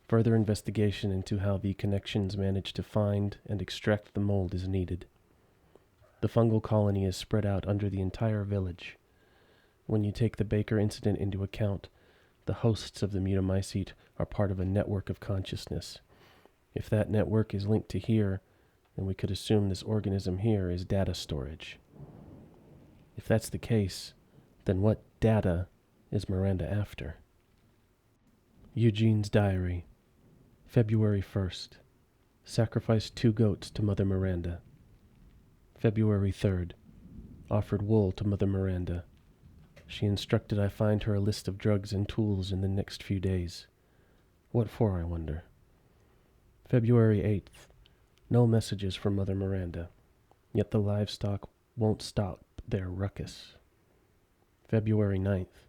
Further investigation into how the connections managed to find and extract the mold is needed. The fungal colony is spread out under the entire village. When you take the Baker incident into account, the hosts of the mutamycete are part of a network of consciousness. If that network is linked to here, then we could assume this organism here is data storage. If that's the case, then what data is Miranda after? Eugene's Diary, February 1st. Sacrificed 2 goats to Mother Miranda. February 3rd. Offered wool to Mother Miranda. She instructed I find her a list of drugs and tools in the next few days. What for, I wonder? February 8th. No messages from Mother Miranda, yet the livestock won't stop their ruckus. February 9th.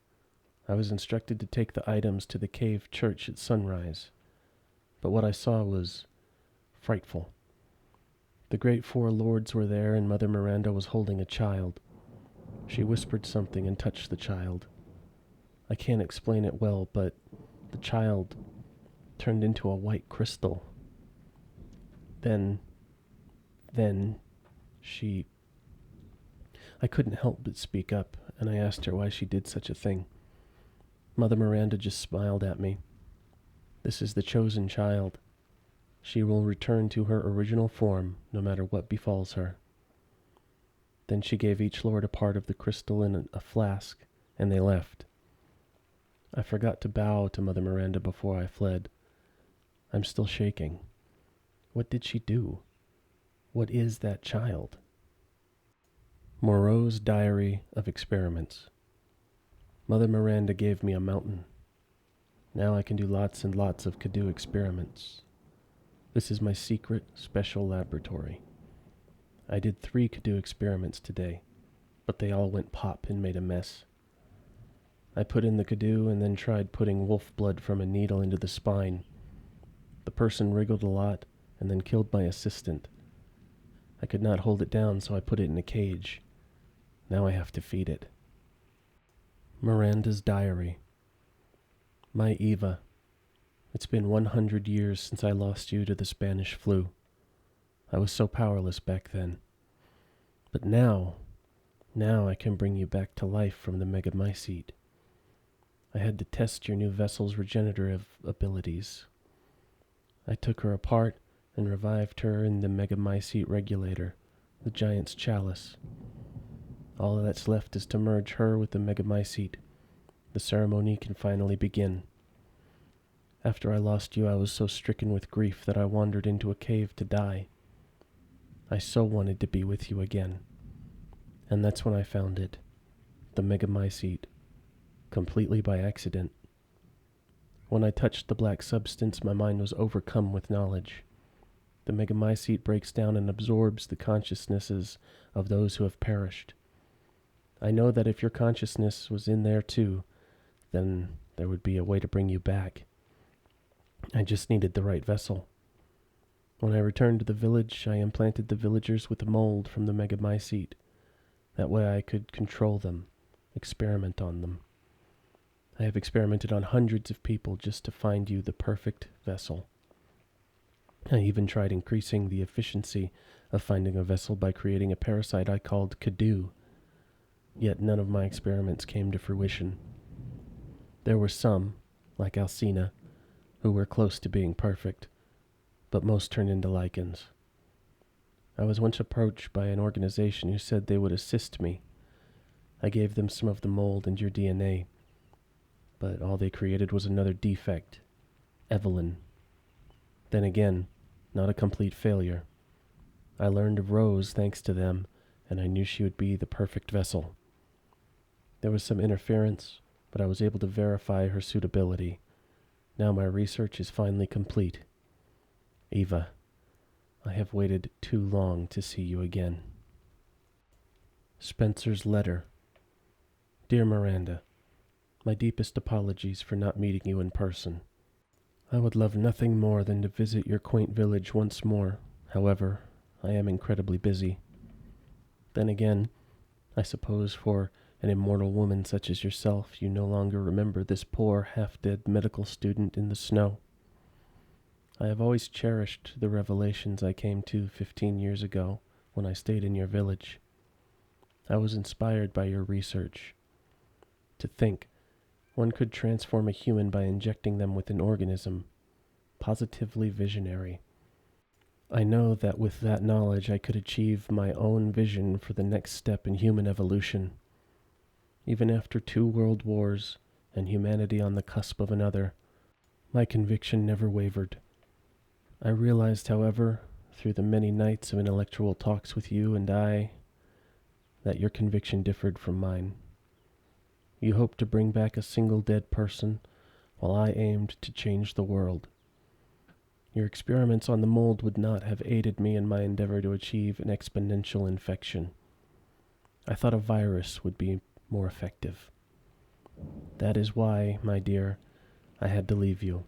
I was instructed to take the items to the cave church at sunrise, but what I saw was frightful. The great four lords were there, and Mother Miranda was holding a child. She whispered something and touched the child. I can't explain it well, but the child turned into a white crystal. Then she... I couldn't help but speak up, and I asked her why she did such a thing. Mother Miranda just smiled at me. This is the chosen child. She will return to her original form, no matter what befalls her. Then she gave each lord a part of the crystal in a flask, and they left. I forgot to bow to Mother Miranda before I fled. I'm still shaking. What did she do? What is that child? Moreau's Diary of Experiments. Mother Miranda gave me a mountain. Now I can do lots and lots of Kadu experiments. This is my secret, special laboratory. I did 3 Kadu experiments today, but they all went pop and made a mess. I put in the Kadu and then tried putting wolf blood from a needle into the spine. The person wriggled a lot and then killed my assistant. I could not hold it down, so I put it in a cage. Now I have to feed it. Miranda's Diary. My Eva, it's been 100 years since I lost you to the Spanish flu. I was so powerless back then. But now I can bring you back to life from the megamycete. I had to test your new vessel's regenerative abilities. I took her apart and revived her in the megamycete regulator, the giant's chalice. All that's left is to merge her with the megamycete. The ceremony can finally begin. After I lost you, I was so stricken with grief that I wandered into a cave to die. I so wanted to be with you again. And that's when I found it, the megamycete, completely by accident. When I touched the black substance, my mind was overcome with knowledge. The megamycete breaks down and absorbs the consciousnesses of those who have perished. I know that if your consciousness was in there too, then there would be a way to bring you back. I just needed the right vessel. When I returned to the village, I implanted the villagers with a mold from the megamycete. That way I could control them, experiment on them. I have experimented on hundreds of people just to find you the perfect vessel. I even tried increasing the efficiency of finding a vessel by creating a parasite I called Kadu. Yet none of my experiments came to fruition. There were some, like Alcina, who were close to being perfect, but most turned into lichens. I was once approached by an organization who said they would assist me. I gave them some of the mold and your DNA, but all they created was another defect, Evelyn. Then again, not a complete failure. I learned of Rose thanks to them, and I knew she would be the perfect vessel. There was some interference, but I was able to verify her suitability. Now my research is finally complete. Eva, I have waited too long to see you again. Spencer's Letter. Dear Miranda, my deepest apologies for not meeting you in person. I would love nothing more than to visit your quaint village once more. However, I am incredibly busy. Then again, I suppose for an immortal woman such as yourself, you no longer remember this poor, half-dead medical student in the snow. I have always cherished the revelations I came to 15 years ago when I stayed in your village. I was inspired by your research. To think, one could transform a human by injecting them with an organism. Positively visionary. I know that with that knowledge I could achieve my own vision for the next step in human evolution. Even after 2 world wars and humanity on the cusp of another, my conviction never wavered. I realized, however, through the many nights of intellectual talks with you and I, that your conviction differed from mine. You hoped to bring back a single dead person, while I aimed to change the world. Your experiments on the mold would not have aided me in my endeavor to achieve an exponential infection. I thought a virus would be more effective. That is why, my dear, I had to leave you.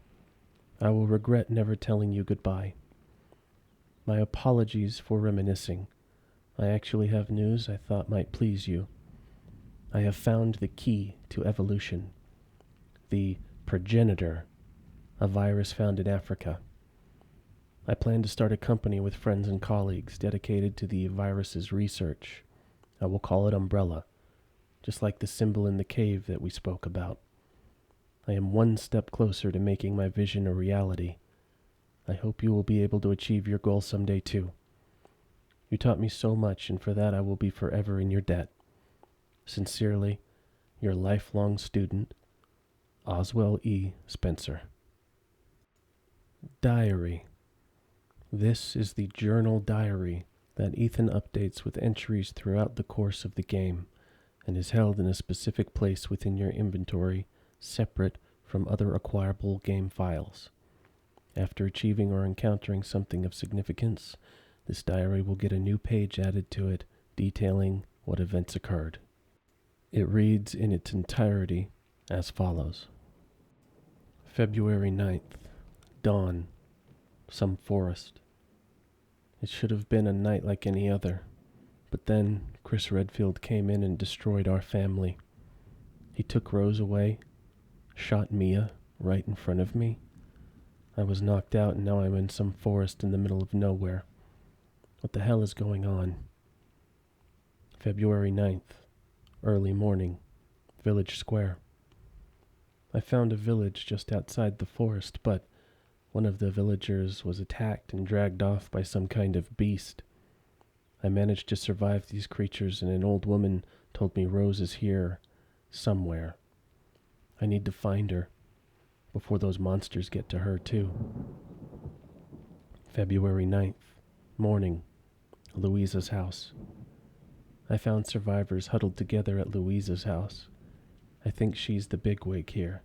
I will regret never telling you goodbye. My apologies for reminiscing. I actually have news I thought might please you. I have found the key to evolution. The progenitor, a virus found in Africa. I plan to start a company with friends and colleagues dedicated to the virus's research. I will call it Umbrella, just like the symbol in the cave that we spoke about. I am one step closer to making my vision a reality. I hope you will be able to achieve your goal someday too. You taught me so much, and for that I will be forever in your debt. Sincerely, your lifelong student, Oswell E. Spencer. Diary. This is the journal diary that Ethan updates with entries throughout the course of the game, and is held in a specific place within your inventory, separate from other acquirable game files. After achieving or encountering something of significance, this diary will get a new page added to it detailing what events occurred. It reads in its entirety as follows. February 9th, dawn, some forest. It should have been a night like any other, but then Chris Redfield came in and destroyed our family. He took Rose away, shot Mia right in front of me. I was knocked out and now I'm in some forest in the middle of nowhere. What the hell is going on? February 9th, early morning, village square. I found a village just outside the forest, but one of the villagers was attacked and dragged off by some kind of beast. I managed to survive these creatures, and an old woman told me Rose is here, somewhere. I need to find her before those monsters get to her too. February 9th, morning, Louisa's house. I found survivors huddled together at Louisa's house. I think she's the bigwig here.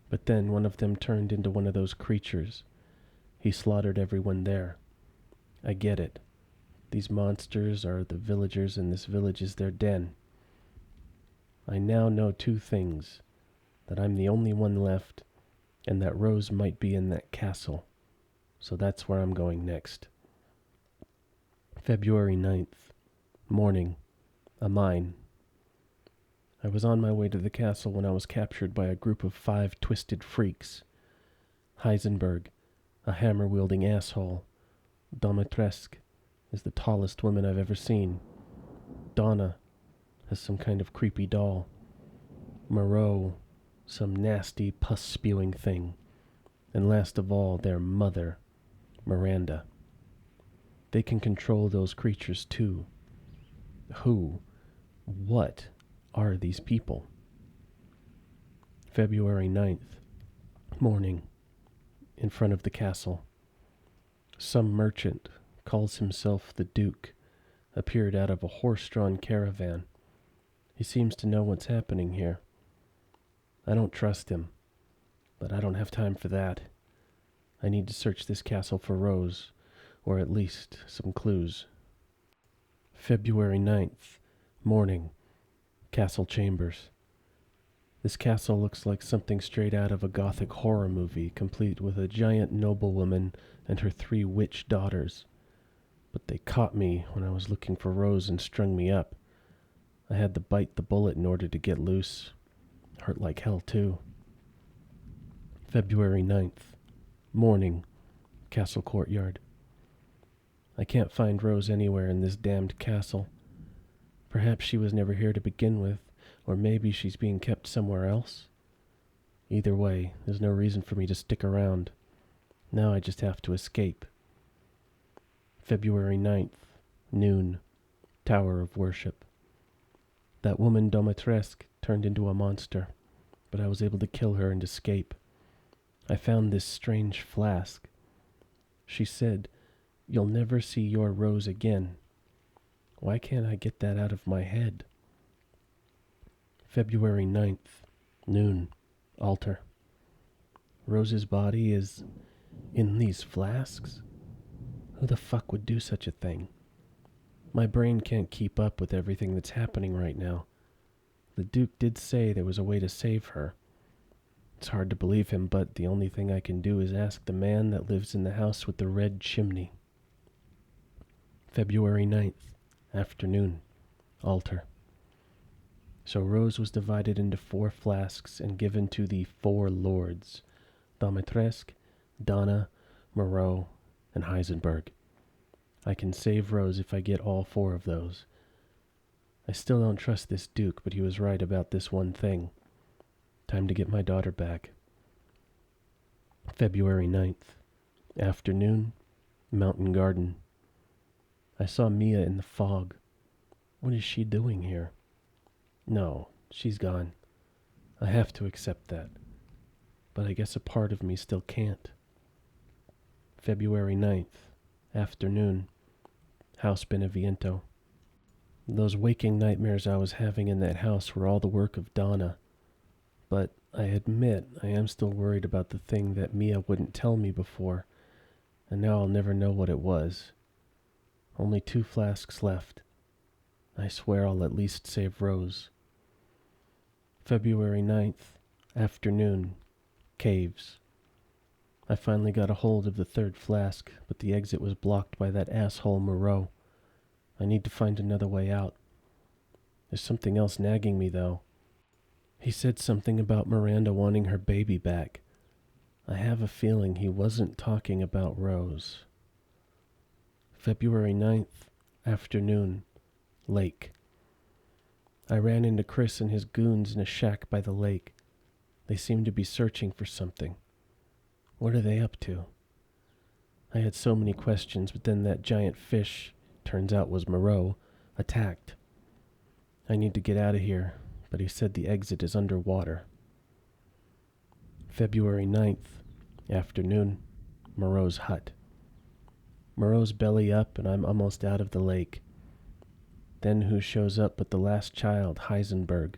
But then one of them turned into one of those creatures. He slaughtered everyone there. I get it. These monsters are the villagers and this village is their den. I now know two things. That I'm the only one left, and that Rose might be in that castle. So that's where I'm going next. February 9th, morning, a mine. I was on my way to the castle when I was captured by a group of 5 twisted freaks. Heisenberg, a hammer-wielding asshole. Domitresk is the tallest woman I've ever seen. Donna has some kind of creepy doll. Moreau, some nasty pus-spewing thing. And last of all, their mother, Miranda. They can control those creatures too. What are these people? February 9th, morning, in front of the castle. Some merchant, calls himself the Duke, appeared out of a horse-drawn caravan. He seems to know what's happening here. I don't trust him, but I don't have time for that. I need to search this castle for Rose, or at least some clues. February 9th, morning, Castle Chambers. This castle looks like something straight out of a gothic horror movie, complete with a giant noblewoman and her 3 witch daughters. But they caught me when I was looking for Rose and strung me up. I had to bite the bullet in order to get loose. Hurt like hell, too. February 9th, morning, Castle Courtyard. I can't find Rose anywhere in this damned castle. Perhaps she was never here to begin with, or maybe she's being kept somewhere else. Either way, there's no reason for me to stick around. Now I just have to escape. February 9th, noon, Tower of Worship. That woman Domitresk turned into a monster, but I was able to kill her and escape. I found this strange flask. She said, "You'll never see your Rose again." Why can't I get that out of my head? February 9th, noon, altar. Rose's body is in these flasks? Who the fuck would do such a thing? My brain can't keep up with everything that's happening right now. The Duke did say there was a way to save her. It's hard to believe him, but the only thing I can do is ask the man that lives in the house with the red chimney. February 9th, afternoon, altar. So Rose was divided into 4 flasks and given to the 4 lords, Domitresque, Donna, Moreau, and Heisenberg. I can save Rose if I get all 4 of those. I still don't trust this Duke, but he was right about this one thing. Time to get my daughter back. February 9th, afternoon, mountain garden. I saw Mia in the fog. What is she doing here? No, she's gone. I have to accept that. But I guess a part of me still can't. February 9th, afternoon, House Beneviento. Those waking nightmares I was having in that house were all the work of Donna. But I admit I am still worried about the thing that Mia wouldn't tell me before, and now I'll never know what it was. Only 2 flasks left. I swear I'll at least save Rose. February 9th, afternoon, caves. I finally got a hold of the 3rd flask, but the exit was blocked by that asshole Moreau. I need to find another way out. There's something else nagging me, though. He said something about Miranda wanting her baby back. I have a feeling he wasn't talking about Rose. February 9th, afternoon, lake. I ran into Chris and his goons in a shack by the lake. They seemed to be searching for something. What are they up to? I had so many questions, but then that giant fish, turns out was Moreau, attacked. I need to get out of here, but he said the exit is underwater. February 9th, afternoon, Moreau's hut. Moreau's belly up and I'm almost out of the lake. Then who shows up but the last child, Heisenberg.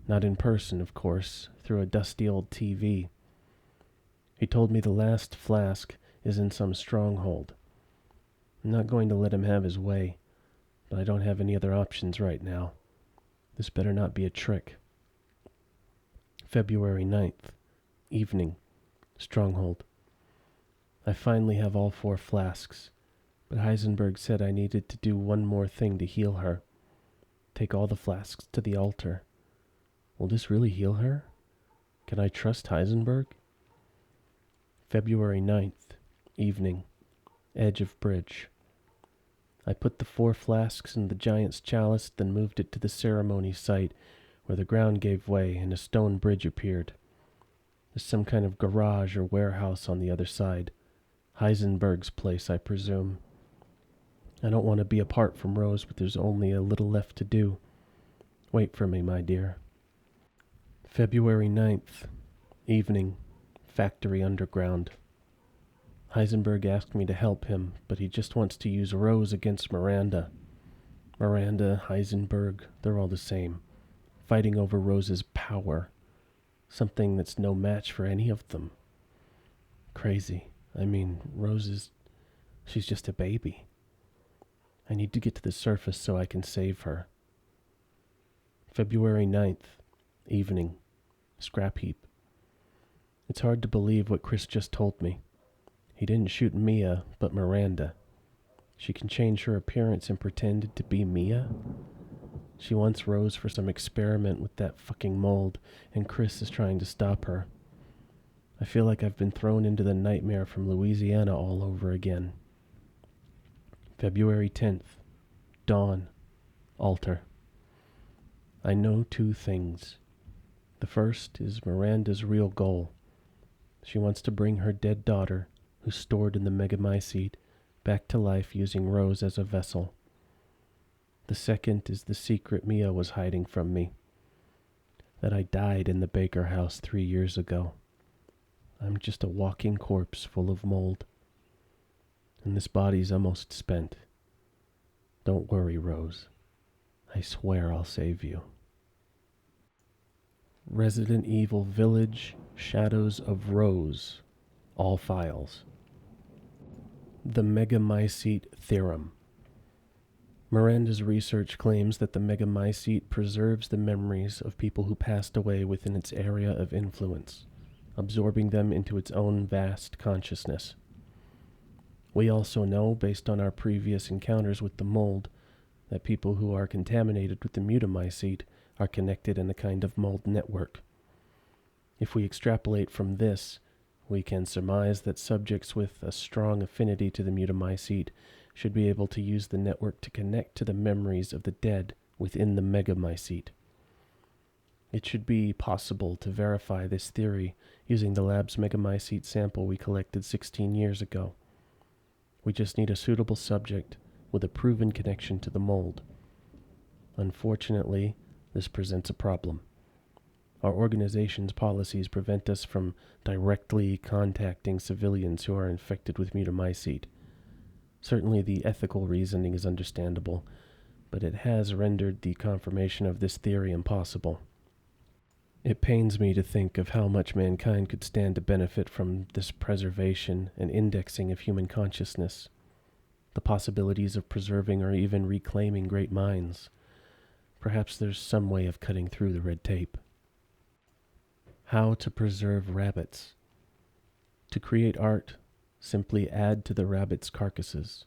Not in person, of course, through a dusty old TV. He told me the last flask is in some stronghold. I'm not going to let him have his way, but I don't have any other options right now. This better not be a trick. February 9th, evening, stronghold. I finally have all 4 flasks, but Heisenberg said I needed to do one more thing to heal her. Take all the flasks to the altar. Will this really heal her? Can I trust Heisenberg? February 9th, evening, edge of bridge. I put the 4 flasks in the giant's chalice, then moved it to the ceremony site, where the ground gave way and a stone bridge appeared. There's some kind of garage or warehouse on the other side. Heisenberg's place, I presume. I don't want to be apart from Rose, but there's only a little left to do. Wait for me, my dear. February 9th, evening, factory underground. Heisenberg asked me to help him, but he just wants to use Rose against Miranda. Miranda, Heisenberg, they're all the same, fighting over Rose's power. Something that's no match for any of them. Crazy. I mean, she's just a baby. I need to get to the surface so I can save her. February 9th, evening, scrap heap. It's hard to believe what Chris just told me. He didn't shoot Mia, but Miranda. She can change her appearance and pretend to be Mia? She wants Rose for some experiment with that fucking mold, and Chris is trying to stop her. I feel like I've been thrown into the nightmare from Louisiana all over again. February 10th, dawn, altar. I know 2 things. The first is Miranda's real goal. She wants to bring her dead daughter, who's stored in the megamycete, back to life using Rose as a vessel. The second is the secret Mia was hiding from me. That I died in the Baker house 3 years ago. I'm just a walking corpse full of mold. And this body's almost spent. Don't worry, Rose. I swear I'll save you. Resident Evil Village, Shadows of Rose, all files. The megamycete theorem. Miranda's research claims that the megamycete preserves the memories of people who passed away within its area of influence, absorbing them into its own vast consciousness. We also know, based on our previous encounters with the mold, that people who are contaminated with the mutamycete are connected in a kind of mold network. If we extrapolate from this, we can surmise that subjects with a strong affinity to the mutamycete should be able to use the network to connect to the memories of the dead within the megamycete. It should be possible to verify this theory using the lab's megamycete sample we collected 16 years ago. We just need a suitable subject with a proven connection to the mold. Unfortunately, this presents a problem. Our organization's policies prevent us from directly contacting civilians who are infected with mutamycete. Certainly the ethical reasoning is understandable, but it has rendered the confirmation of this theory impossible. It pains me to think of how much mankind could stand to benefit from this preservation and indexing of human consciousness, the possibilities of preserving or even reclaiming great minds. Perhaps there's some way of cutting through the red tape. How to preserve rabbits. To create art, simply add to the rabbits' carcasses.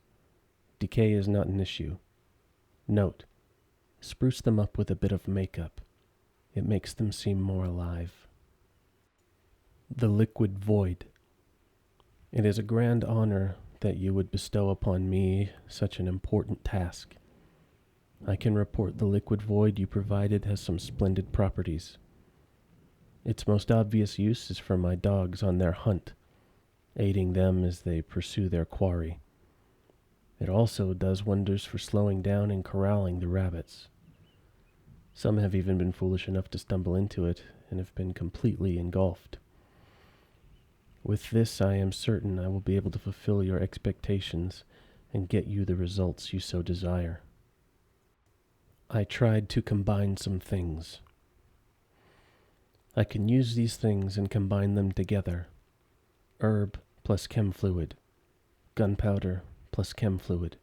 Decay is not an issue. Note, spruce them up with a bit of makeup. It makes them seem more alive. The liquid void. It is a grand honor that you would bestow upon me such an important task. I can report the liquid void you provided has some splendid properties. Its most obvious use is for my dogs on their hunt, aiding them as they pursue their quarry. It also does wonders for slowing down and corralling the rabbits. Some have even been foolish enough to stumble into it and have been completely engulfed. With this, I am certain I will be able to fulfill your expectations and get you the results you so desire. I tried to combine some things. I can use these things and combine them together. Herb plus chem fluid. Gunpowder plus chem fluid.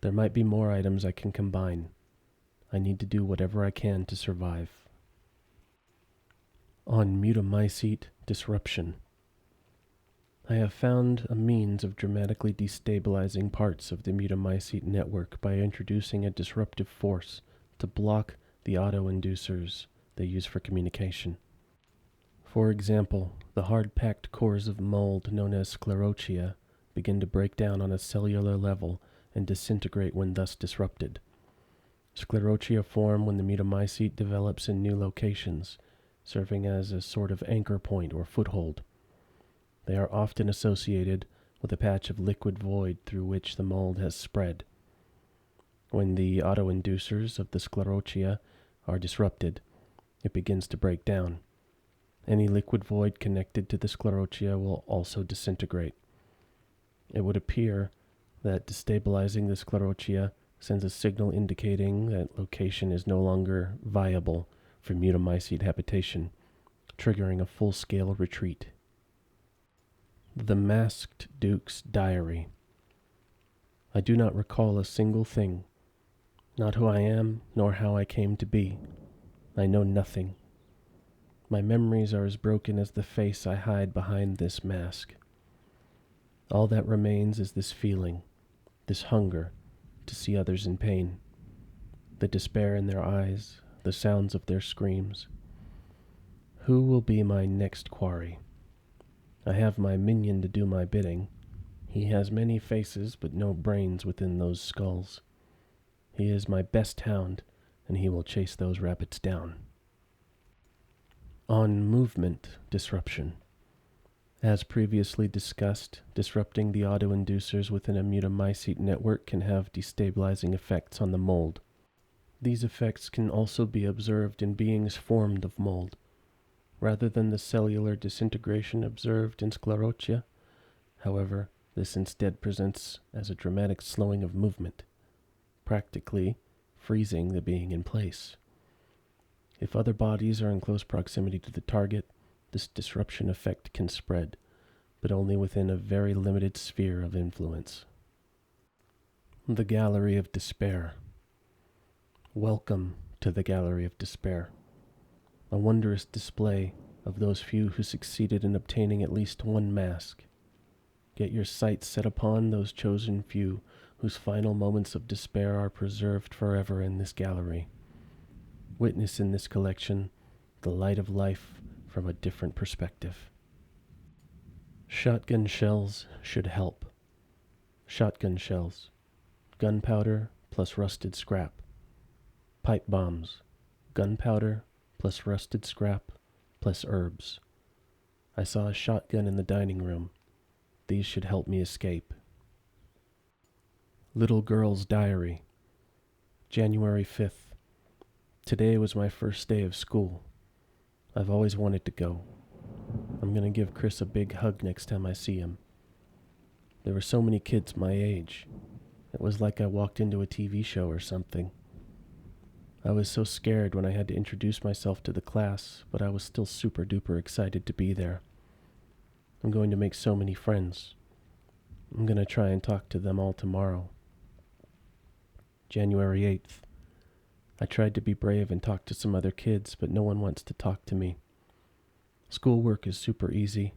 There might be more items I can combine. I need to do whatever I can to survive. On mutamycete disruption. I have found a means of dramatically destabilizing parts of the mutamycete network by introducing a disruptive force to block the autoinducers they use for communication. For example, the hard-packed cores of mold known as sclerotia begin to break down on a cellular level and disintegrate when thus disrupted. Sclerotia form when the mutamycete develops in new locations, serving as a sort of anchor point or foothold. They are often associated with a patch of liquid void through which the mold has spread. When the autoinducers of the sclerotia are disrupted, it begins to break down. Any liquid void connected to the sclerotia will also disintegrate. It would appear that destabilizing the sclerotia sends a signal indicating that location is no longer viable for mutamycete habitation, triggering a full-scale retreat. The Masked Duke's Diary. I do not recall a single thing, not who I am, nor how I came to be. I know nothing. My memories are as broken as the face I hide behind this mask. All that remains is this feeling, this hunger to see others in pain, the despair in their eyes, the sounds of their screams. Who will be my next quarry? I have my minion to do my bidding. He has many faces, but no brains within those skulls. He is my best hound, and he will chase those rabbits down. On movement disruption. As previously discussed, disrupting the autoinducers within a mutamycete network can have destabilizing effects on the mold. These effects can also be observed in beings formed of mold. Rather than the cellular disintegration observed in sclerotia, however, this instead presents as a dramatic slowing of movement, practically freezing the being in place. If other bodies are in close proximity to the target, this disruption effect can spread, but only within a very limited sphere of influence. The Gallery of Despair. Welcome to the Gallery of Despair, a wondrous display of those few who succeeded in obtaining at least one mask. Get your sights set upon those chosen few whose final moments of despair are preserved forever in this gallery. Witness in this collection the light of life from a different perspective. Shotgun shells should help. Shotgun shells. Gunpowder plus rusted scrap. Pipe bombs. Gunpowder plus rusted scrap plus herbs. I saw a shotgun in the dining room. These should help me escape. Little Girl's Diary. January 5th. Today was my first day of school. I've always wanted to go. I'm going to give Chris a big hug next time I see him. There were so many kids my age. It was like I walked into a TV show or something. I was so scared when I had to introduce myself to the class, but I was still super duper excited to be there. I'm going to make so many friends. I'm going to try and talk to them all tomorrow. January 8th. I tried to be brave and talk to some other kids, but no one wants to talk to me. Schoolwork is super easy.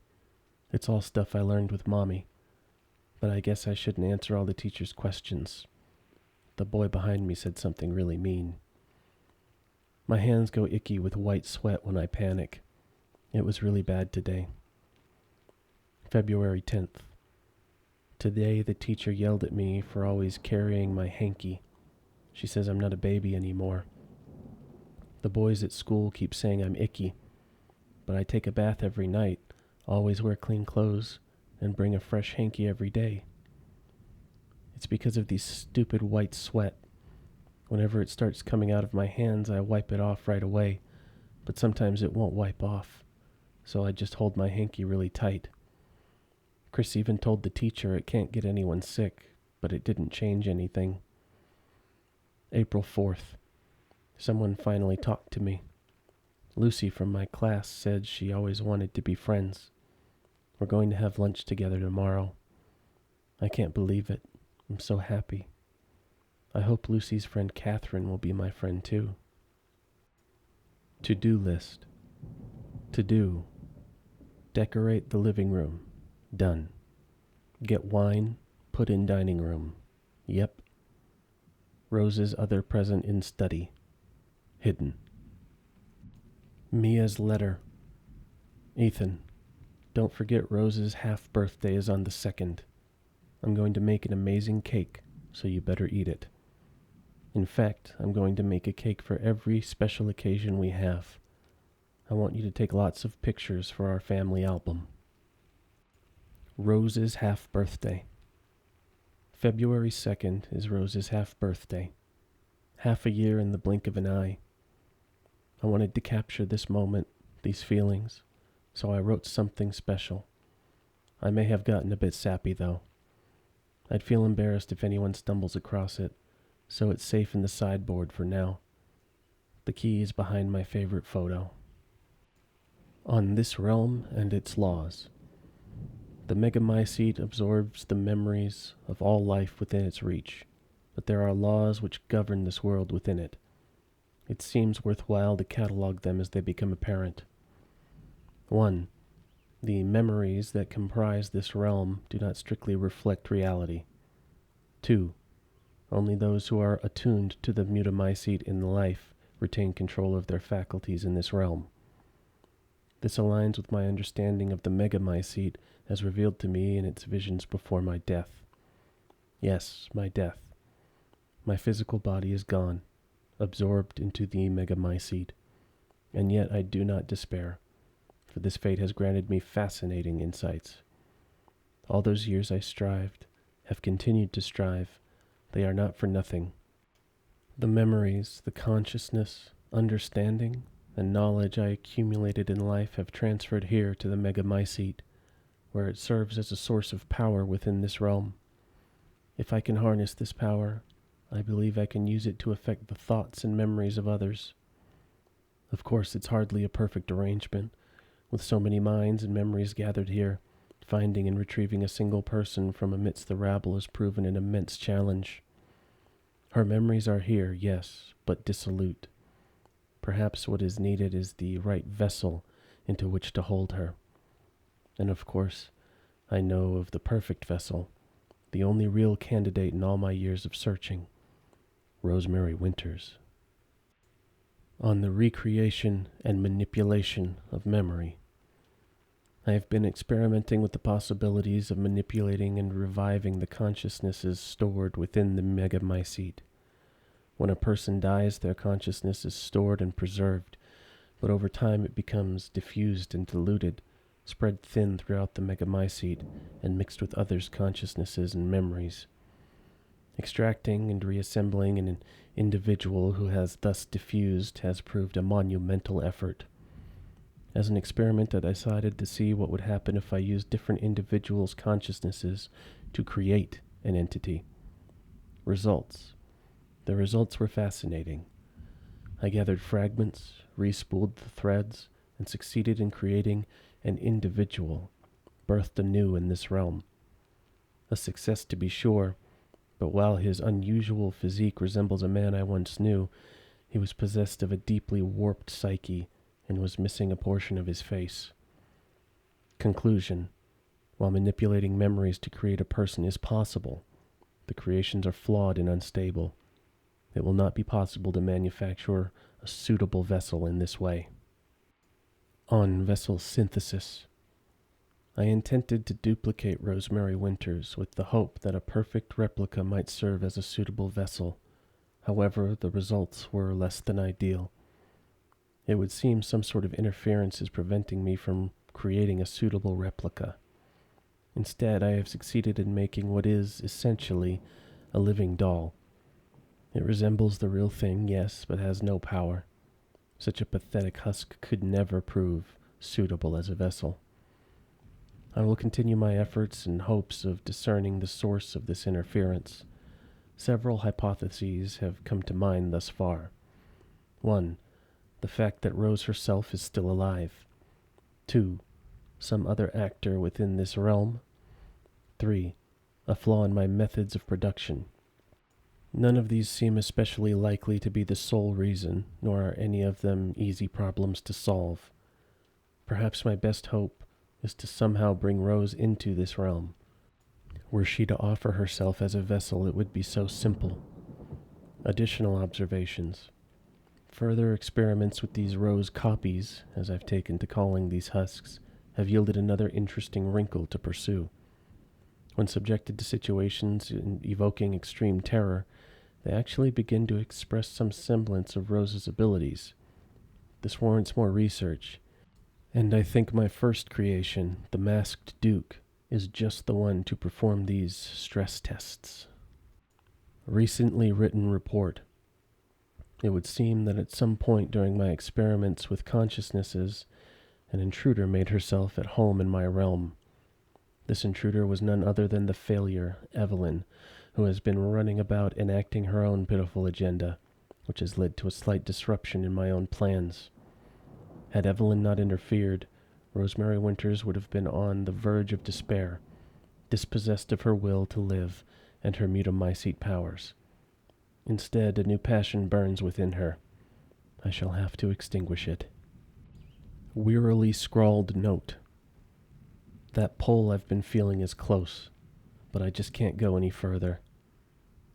It's all stuff I learned with Mommy. But I guess I shouldn't answer all the teacher's questions. The boy behind me said something really mean. My hands go icky with white sweat when I panic. It was really bad today. February 10th. Today the teacher yelled at me for always carrying my hanky. She says I'm not a baby anymore. The boys at school keep saying I'm icky, but I take a bath every night, always wear clean clothes, and bring a fresh hanky every day. It's because of these stupid white sweat. Whenever it starts coming out of my hands, I wipe it off right away, but sometimes it won't wipe off, so I just hold my hanky really tight. Chris even told the teacher it can't get anyone sick, but it didn't change anything. April 4th. Someone finally talked to me. Lucy from my class said she always wanted to be friends. We're going to have lunch together tomorrow. I can't believe it. I'm so happy. I hope Lucy's friend Catherine will be my friend too. To-do list. To do. Decorate the living room. Done. Get wine. Put in dining room. Yep. Rose's other present in study. Hidden. Mia's letter. Ethan, don't forget Rose's half birthday is on the 2nd. I'm going to make an amazing cake, so you better eat it. In fact, I'm going to make a cake for every special occasion we have. I want you to take lots of pictures for our family album. Rose's half birthday. February 2nd is Rose's half birthday. Half a year in the blink of an eye. I wanted to capture this moment, these feelings, so I wrote something special. I may have gotten a bit sappy though. I'd feel embarrassed if anyone stumbles across it, so it's safe in the sideboard for now. The key is behind my favorite photo. On this realm and its laws. The megamycete absorbs the memories of all life within its reach, but there are laws which govern this world within it. It seems worthwhile to catalog them as they become apparent. 1. The memories that comprise this realm do not strictly reflect reality. 2. Only those who are attuned to the megamycete in life retain control of their faculties in this realm. This aligns with my understanding of the megamycete as revealed to me in its visions before my death. Yes, my death. My physical body is gone, absorbed into the megamycete, and yet I do not despair, for this fate has granted me fascinating insights. All those years I strived, have continued to strive, they are not for nothing. The memories, the consciousness, understanding, and knowledge I accumulated in life have transferred here to the megamycete, where it serves as a source of power within this realm. If I can harness this power, I believe I can use it to affect the thoughts and memories of others. Of course, it's hardly a perfect arrangement, with so many minds and memories gathered here. Finding and retrieving a single person from amidst the rabble has proven an immense challenge. Her memories are here, yes, but dissolute. Perhaps what is needed is the right vessel into which to hold her. And of course, I know of the perfect vessel, the only real candidate in all my years of searching, Rosemary Winters. On the recreation and manipulation of memory. I have been experimenting with the possibilities of manipulating and reviving the consciousnesses stored within the megamycete. When a person dies, their consciousness is stored and preserved, but over time it becomes diffused and diluted, spread thin throughout the megamycete, and mixed with others' consciousnesses and memories. Extracting and reassembling an individual who has thus diffused has proved a monumental effort. As an experiment, I decided to see what would happen if I used different individuals' consciousnesses to create an entity. Results. The results were fascinating. I gathered fragments, re-spooled the threads, and succeeded in creating an individual, birthed anew in this realm. A success to be sure, but while his unusual physique resembles a man I once knew, he was possessed of a deeply warped psyche and was missing a portion of his face. Conclusion. While manipulating memories to create a person is possible, the creations are flawed and unstable. It will not be possible to manufacture a suitable vessel in this way. On vessel synthesis. I intended to duplicate Rosemary Winters with the hope that a perfect replica might serve as a suitable vessel. However, the results were less than ideal. It would seem some sort of interference is preventing me from creating a suitable replica. Instead, I have succeeded in making what is, essentially, a living doll. It resembles the real thing, yes, but has no power. Such a pathetic husk could never prove suitable as a vessel. I will continue my efforts in hopes of discerning the source of this interference. Several hypotheses have come to mind thus far. 1. The fact that Rose herself is still alive. 2. Some other actor within this realm. 3. A flaw in my methods of production. None of these seem especially likely to be the sole reason, nor are any of them easy problems to solve. Perhaps my best hope is to somehow bring Rose into this realm. Were she to offer herself as a vessel, it would be so simple. Additional observations. Further experiments with these Rose copies, as I've taken to calling these husks, have yielded another interesting wrinkle to pursue. When subjected to situations evoking extreme terror, they actually begin to express some semblance of Rose's abilities. This warrants more research, and I think my first creation, the Masked Duke, is just the one to perform these stress tests. Recently written report. It would seem that at some point during my experiments with consciousnesses, an intruder made herself at home in my realm. This intruder was none other than the failure, Evelyn, who has been running about enacting her own pitiful agenda, which has led to a slight disruption in my own plans. Had Evelyn not interfered, Rosemary Winters would have been on the verge of despair, dispossessed of her will to live and her mutamycete powers. Instead, a new passion burns within her. I shall have to extinguish it. Wearily scrawled note. That pull I've been feeling is close, but I just can't go any further.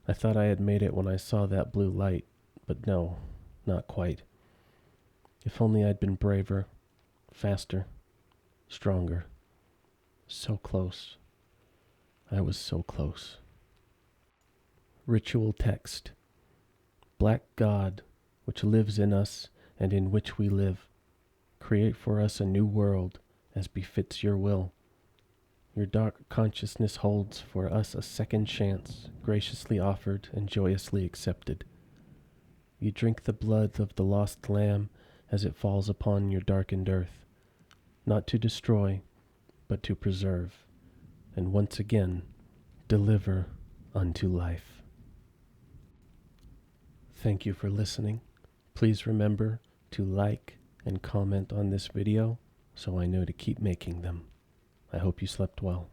I thought I had made it when I saw that blue light, but no, not quite. If only I'd been braver, faster, stronger. So close. I was so close. Ritual text. Black God, which lives in us and in which we live, create for us a new world as befits your will. Your dark consciousness holds for us a second chance, graciously offered and joyously accepted. You drink the blood of the lost lamb as it falls upon your darkened earth, not to destroy, but to preserve, and once again deliver unto life. Thank you for listening. Please remember to like and comment on this video so I know to keep making them. I hope you slept well.